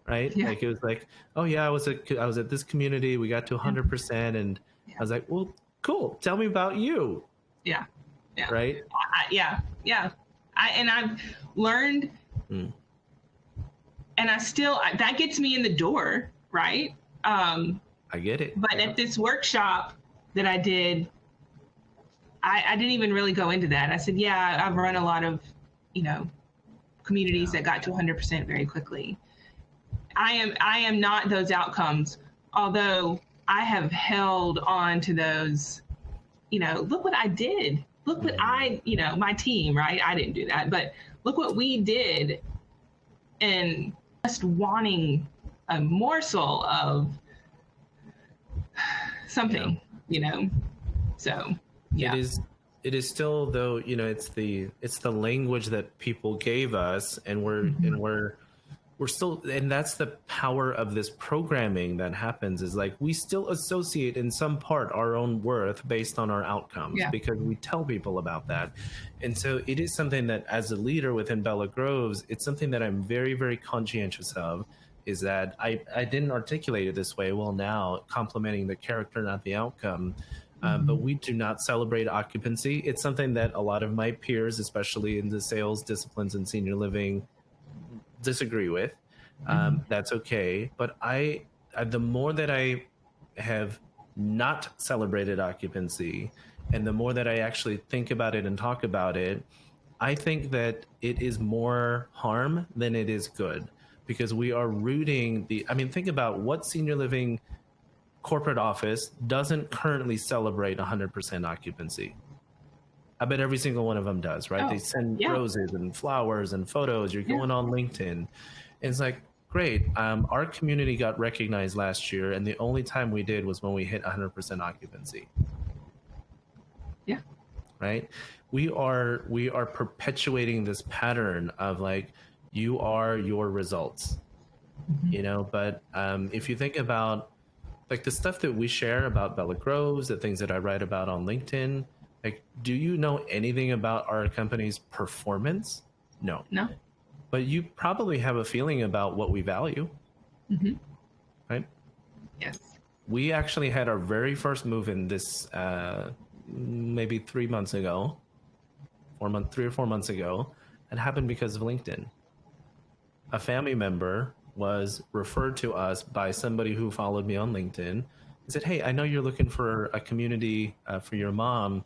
right? Yeah. Like it was like, oh yeah, I was at this community, we got to 100%, and I was like, well, cool. Tell me about you. Yeah. Yeah. Right. Yeah. I've learned, and I still, that gets me in the door. Right. I get it. But at this workshop that I did, I didn't even really go into that. I said, yeah, I've run a lot of, communities that got to 100% very quickly. I am not those outcomes, although I have held on to those, look what I did. Look what my team, right? I didn't do that, but look what we did. And just wanting a morsel of something, so yeah. It is still, though, it's the language that people gave us, and we're still, and that's the power of this programming that happens, is like we still associate in some part our own worth based on our outcomes because we tell people about that. And so it is something that, as a leader within Bella Groves, it's something that I'm very, very conscientious of, is that I didn't articulate it this way. Well, now complimenting the character, not the outcome. But we do not celebrate occupancy. It's something that a lot of my peers, especially in the sales disciplines and senior living, disagree with. That's okay. But the more that I have not celebrated occupancy, and the more that I actually think about it and talk about it, I think that it is more harm than it is good, because we are rooting think about what senior living corporate office doesn't currently celebrate 100% occupancy. I bet every single one of them does, right? They send roses and flowers and photos. You're going on LinkedIn. And it's like, great. Our community got recognized last year, and the only time we did was when we hit 100% occupancy. Yeah. Right? We are perpetuating this pattern of like, you are your results. But if you think about like the stuff that we share about Bella Groves, the things that I write about on LinkedIn, like, do you know anything about our company's performance? No. No. But you probably have a feeling about what we value, right? Yes. We actually had our very first move in this maybe 3 months ago, 3 or 4 months ago. It happened because of LinkedIn. A family member was referred to us by somebody who followed me on LinkedIn. He said, "Hey, I know you're looking for a community for your mom."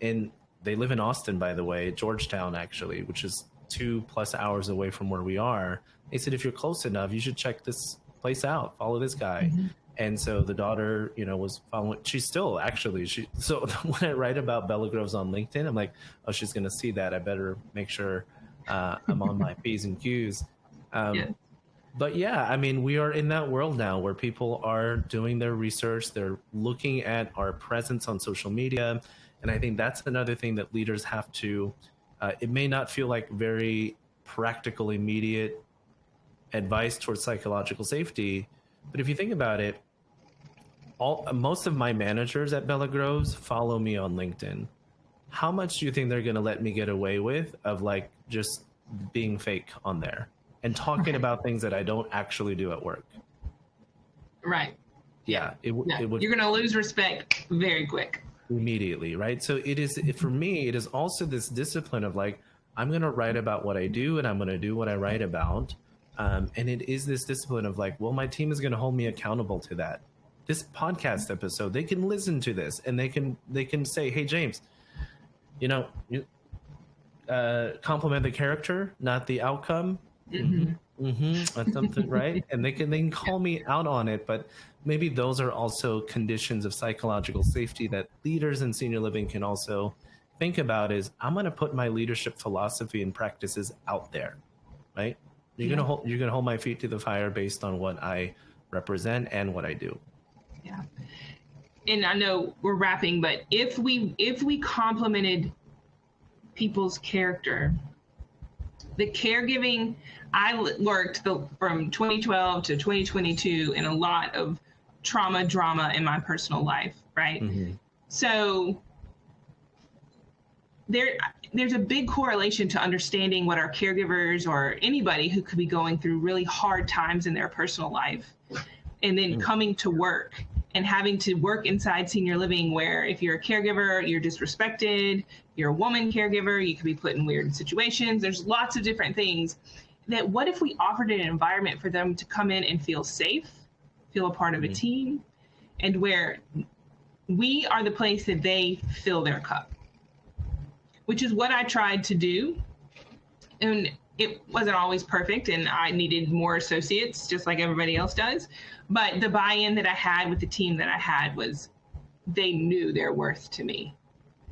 And they live in Austin, by the way, Georgetown, actually, which is 2+ hours away from where we are. He said, "If you're close enough, you should check this place out. Follow this guy." And so the daughter, was following. She's still actually, so when I write about Bella Groves on LinkedIn, I'm like, oh, she's going to see that. I better make sure I'm on my P's and Q's. But yeah, I mean, we are in that world now where people are doing their research. They're looking at our presence on social media. And I think that's another thing that leaders have to, it may not feel like very practical, immediate advice towards psychological safety. But if you think about it, most of my managers at Bella Groves follow me on LinkedIn. How much do you think they're going to let me get away with of like just being fake on there and talking about things that I don't actually do at work? Right. Yeah. It would. You're going to lose respect very quick. Immediately, right? So it is, for me, it is also this discipline of like, I'm going to write about what I do and I'm going to do what I write about. And it is this discipline of like, well, my team is going to hold me accountable to that. This podcast episode, they can listen to this and they can say, "Hey, James, compliment the character, not the outcome." That's something, right? And they can call me out on it, but maybe those are also conditions of psychological safety that leaders in senior living can also think about. Is I'm going to put my leadership philosophy and practices out there, right? You're gonna hold my feet to the fire based on what I represent and what I do. Yeah. And I know we're wrapping, but if we complimented people's character, the caregiving, I worked from 2012 to 2022 in a lot of drama in my personal life, right? So there's a big correlation to understanding what our caregivers or anybody who could be going through really hard times in their personal life, and then coming to work and having to work inside senior living, where if you're a caregiver, you're disrespected, you're a woman caregiver, you could be put in weird situations. There's lots of different things. That what if we offered an environment for them to come in and feel safe, feel a part of a team, and where we are the place that they fill their cup, which is what I tried to do. And it wasn't always perfect, and I needed more associates, just like everybody else does. But the buy-in that I had with the team that I had was they knew their worth to me.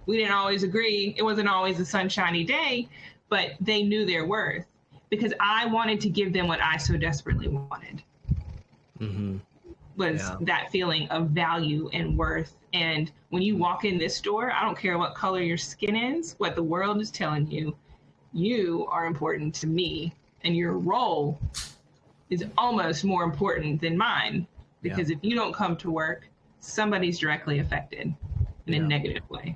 We didn't always agree. It wasn't always a sunshiny day, but they knew their worth because I wanted to give them what I so desperately wanted. Was that feeling of value and worth. And when you walk in this door, I don't care what color your skin is, what the world is telling you, you are important to me, and your role is almost more important than mine, because if you don't come to work, somebody's directly affected in a negative way,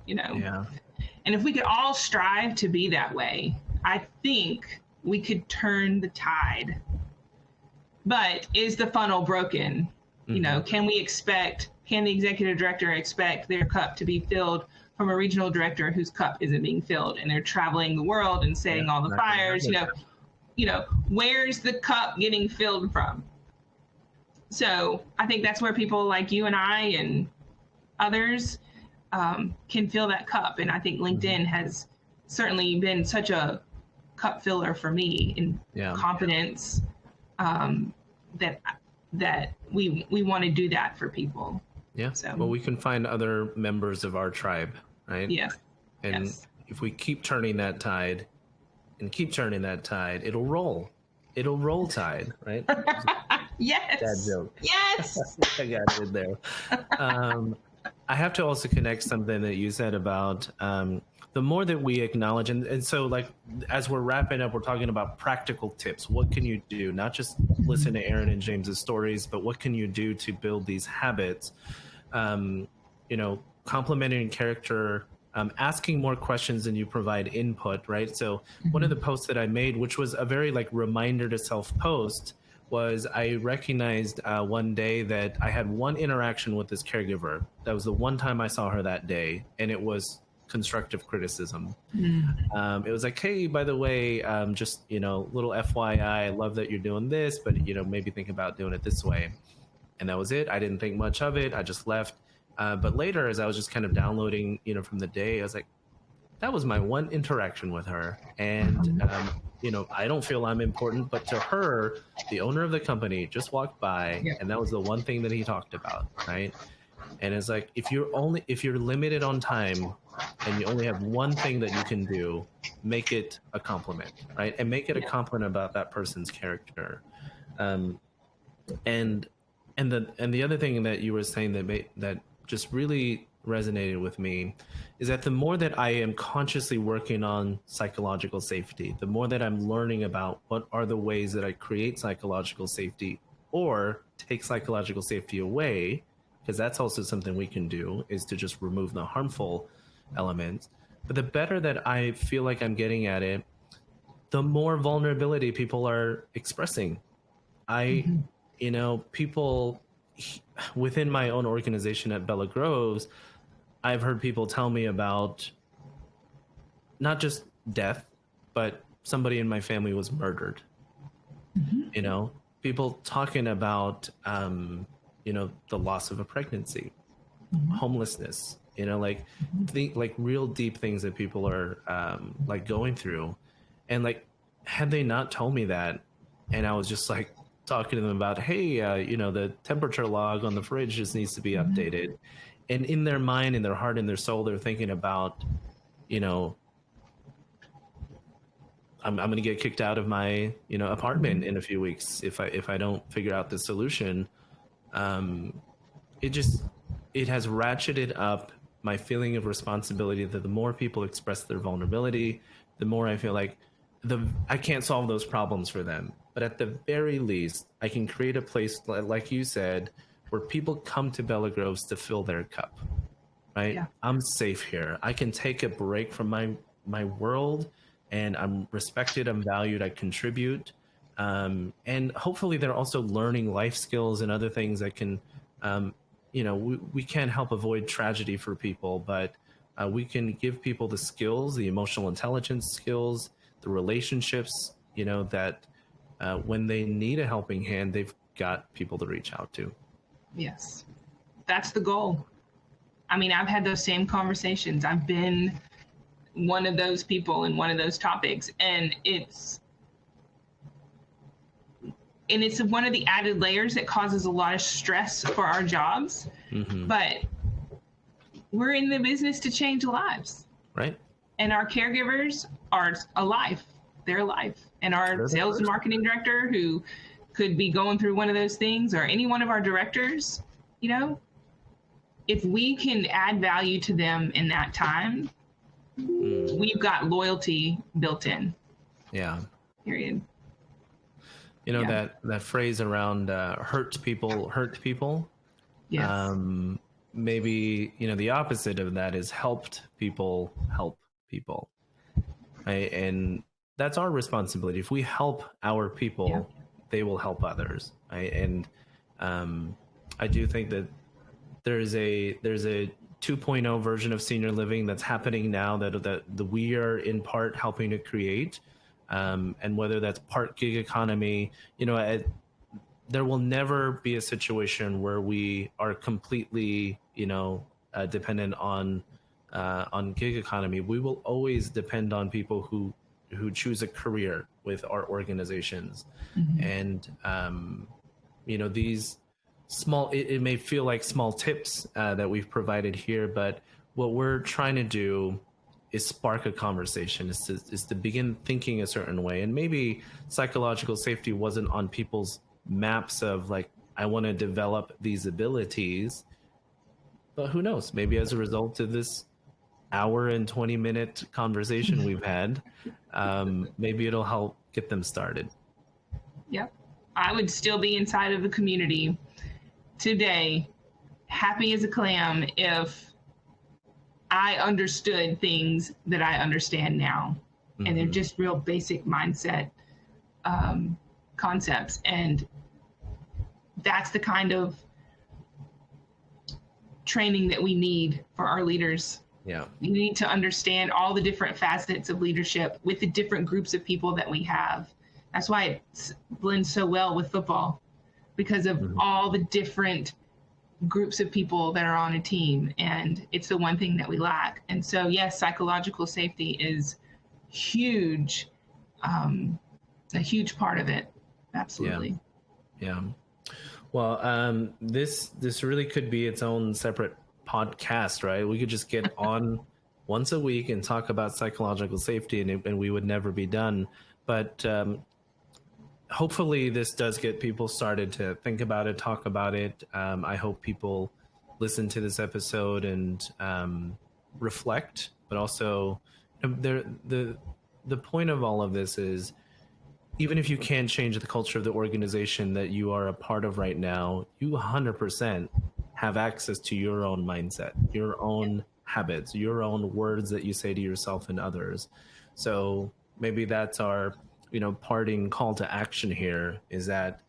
And if we could all strive to be that way, I think we could turn the tide. But is the funnel broken? Can the executive director expect their cup to be filled from a regional director whose cup isn't being filled, and they're traveling the world and setting all the fires? Where's the cup getting filled from? So I think that's where people like you and I and others can fill that cup. And I think LinkedIn has certainly been such a cup filler for me in confidence, that we want to do that for people. Yeah. So. Well, we can find other members of our tribe, right? Yes. And if we keep turning that tide it'll roll. It'll roll tide, right? Yes. Bad joke. Yes. I got it in there. I have to also connect something that you said about the more that we acknowledge, and so like as we're wrapping up, we're talking about practical tips. What can you do? Not just listen to Erin and James's stories, but what can you do to build these habits? You know, complimenting character, asking more questions than you provide input, right? So one of the posts that I made, which was a very like reminder to self post, was I recognized one day that I had one interaction with this caregiver. That was the one time I saw her that day, and it was constructive criticism. It was like, hey, by the way, just, you know, little FYI, I love that you're doing this, but, you know, maybe think about doing it this way. And that was it. I didn't think much of it. I just left. But later, as I was just kind of downloading, you know, from the day, I was like, that was my one interaction with her. And, you know, I don't feel I'm important, but to her, the owner of the company just walked by, and that was the one thing that he talked about, right? And it's like, if you're limited on time and you only have one thing that you can do, make it a compliment, right? And make it a compliment about that person's character. And the other thing that you were saying that just really resonated with me is that the more that I am consciously working on psychological safety, the more that I'm learning about what are the ways that I create psychological safety or take psychological safety away, because that's also something we can do, is to just remove the harmful elements. But the better that I feel like I'm getting at it, the more vulnerability people are expressing. You know, people within my own organization at Bella Groves, I've heard people tell me about not just death, but somebody in my family was murdered. You know, people talking about, you know, the loss of a pregnancy, homelessness, you know, like like real deep things that people are like going through. And like, had they not told me that, and I was just like talking to them about, hey, you know, the temperature log on the fridge just needs to be updated. And in their mind, in their heart, in their soul, they're thinking about, you know, I'm going to get kicked out of my, you know, apartment in a few weeks if I don't figure out the solution. It has ratcheted up my feeling of responsibility that the more people express their vulnerability, the more I feel like I can't solve those problems for them. But at the very least, I can create a place, like you said, where people come to Bella Groves to fill their cup, right? Yeah. I'm safe here. I can take a break from my world, and I'm respected, I'm valued, I contribute. And hopefully they're also learning life skills and other things that can, you know, we can't help avoid tragedy for people, but we can give people the skills, the emotional intelligence skills, the relationships, you know, that when they need a helping hand, they've got people to reach out to. Yes, that's the goal. I mean, I've had those same conversations. I've been one of those people in one of those topics, and it's one of the added layers that causes a lot of stress for our jobs. But we're in the business to change lives, right? And our caregivers are alive. They're alive. And our sales and marketing director, who could be going through one of those things, or any one of our directors, you know, if we can add value to them in that time, we've got loyalty built in. Yeah. Period. You know, that phrase around hurt people. Yes. Maybe, you know, the opposite of that is helped people help people. Right? And that's our responsibility. If we help our people, they will help others. Right? And I do think that there's a 2.0 version of senior living that's happening now that we are in part helping to create. And whether that's part gig economy, you know, there will never be a situation where we are completely, you know, dependent on gig economy. We will always depend on people who choose a career with our organizations. And, you know, these small, it may feel like small tips that we've provided here, but what we're trying to do is spark a conversation, is to begin thinking a certain way. And maybe psychological safety wasn't on people's maps of like, I want to develop these abilities, But who knows? Maybe as a result of this hour and 20-minute conversation we've had, maybe it'll help get them started. Yep. I would still be inside of the community today, happy as a clam, if I understood things that I understand now. Mm-hmm. And they're just real basic mindset concepts. And that's the kind of training that we need for our leaders. Yeah. You need to understand all the different facets of leadership with the different groups of people that we have. That's why it blends so well with football, because of mm-hmm. all the different groups of people that are on a team. And it's the one thing that we lack. And so, yes, psychological safety is huge, a huge part of it. Absolutely. Yeah. Well, this really could be its own separate podcast, right? We could just get on once a week and talk about psychological safety, and we would never be done. But hopefully this does get people started to think about it, talk about it. I hope people listen to this episode and reflect, but also the point of all of this is, even if you can't change the culture of the organization that you are a part of right now, you 100% have access to your own mindset, your own habits, your own words that you say to yourself and others. So maybe that's our, parting call to action here, is that,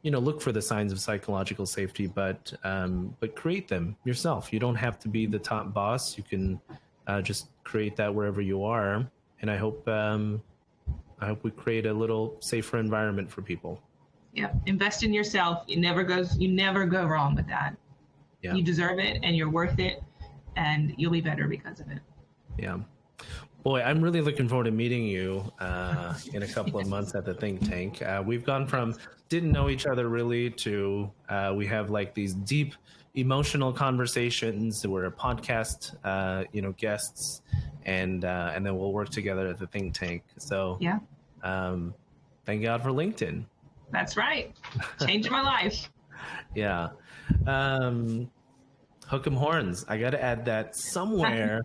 look for the signs of psychological safety, but create them yourself. You don't have to be the top boss. You can just create that wherever you are. And I hope we create a little safer environment for people. Yeah. Invest in yourself. You never go wrong with that. Yeah. You deserve it and you're worth it, and you'll be better because of it. Yeah. Boy, I'm really looking forward to meeting you in a couple of months at the think tank. We've gone from didn't know each other really to we have like these deep emotional conversations. We're a podcast, guests, and then we'll work together at the think tank. So yeah. Thank God for LinkedIn. That's right. Changed my life. Yeah. Hook 'em horns. I got to add that somewhere.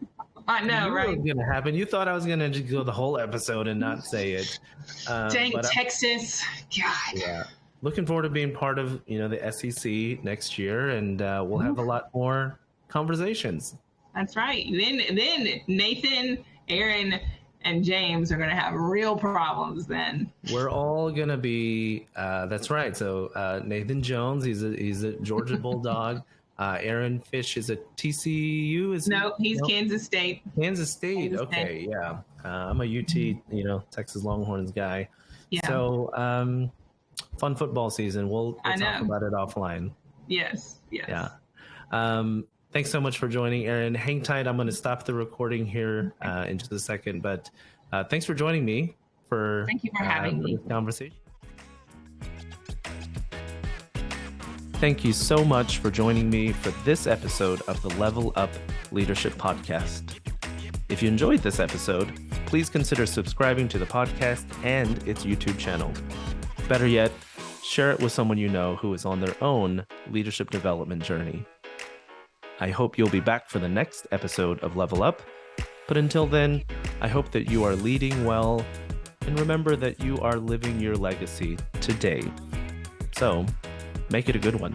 I know, right? What's going to happen? You thought I was going to just go the whole episode and not say it. Dang, Texas. God. Yeah. Looking forward to being part of, the SEC next year, and we'll have a lot more conversations. That's right. Then Nathan, Erin, and James are going to have real problems then. We're all going to be, that's right. So Nathan Jones, he's a Georgia Bulldog. Aaron Fish is a TCU. He's Kansas State. Kansas State. Okay. Yeah. I'm a UT, Texas Longhorns guy. Yeah. So fun football season. We'll talk about it offline. Yes. Yeah. Thanks so much for joining, Erin. Hang tight. I'm going to stop the recording here in just a second, but thanks for joining me Thank you for having me. This conversation. Thank you so much for joining me for this episode of the Level Up Leadership Podcast. If you enjoyed this episode, please consider subscribing to the podcast and its YouTube channel. Better yet, share it with someone you know who is on their own leadership development journey. I hope you'll be back for the next episode of Level Up. But until then, I hope that you are leading well, and remember that you are living your legacy today. So, make it a good one.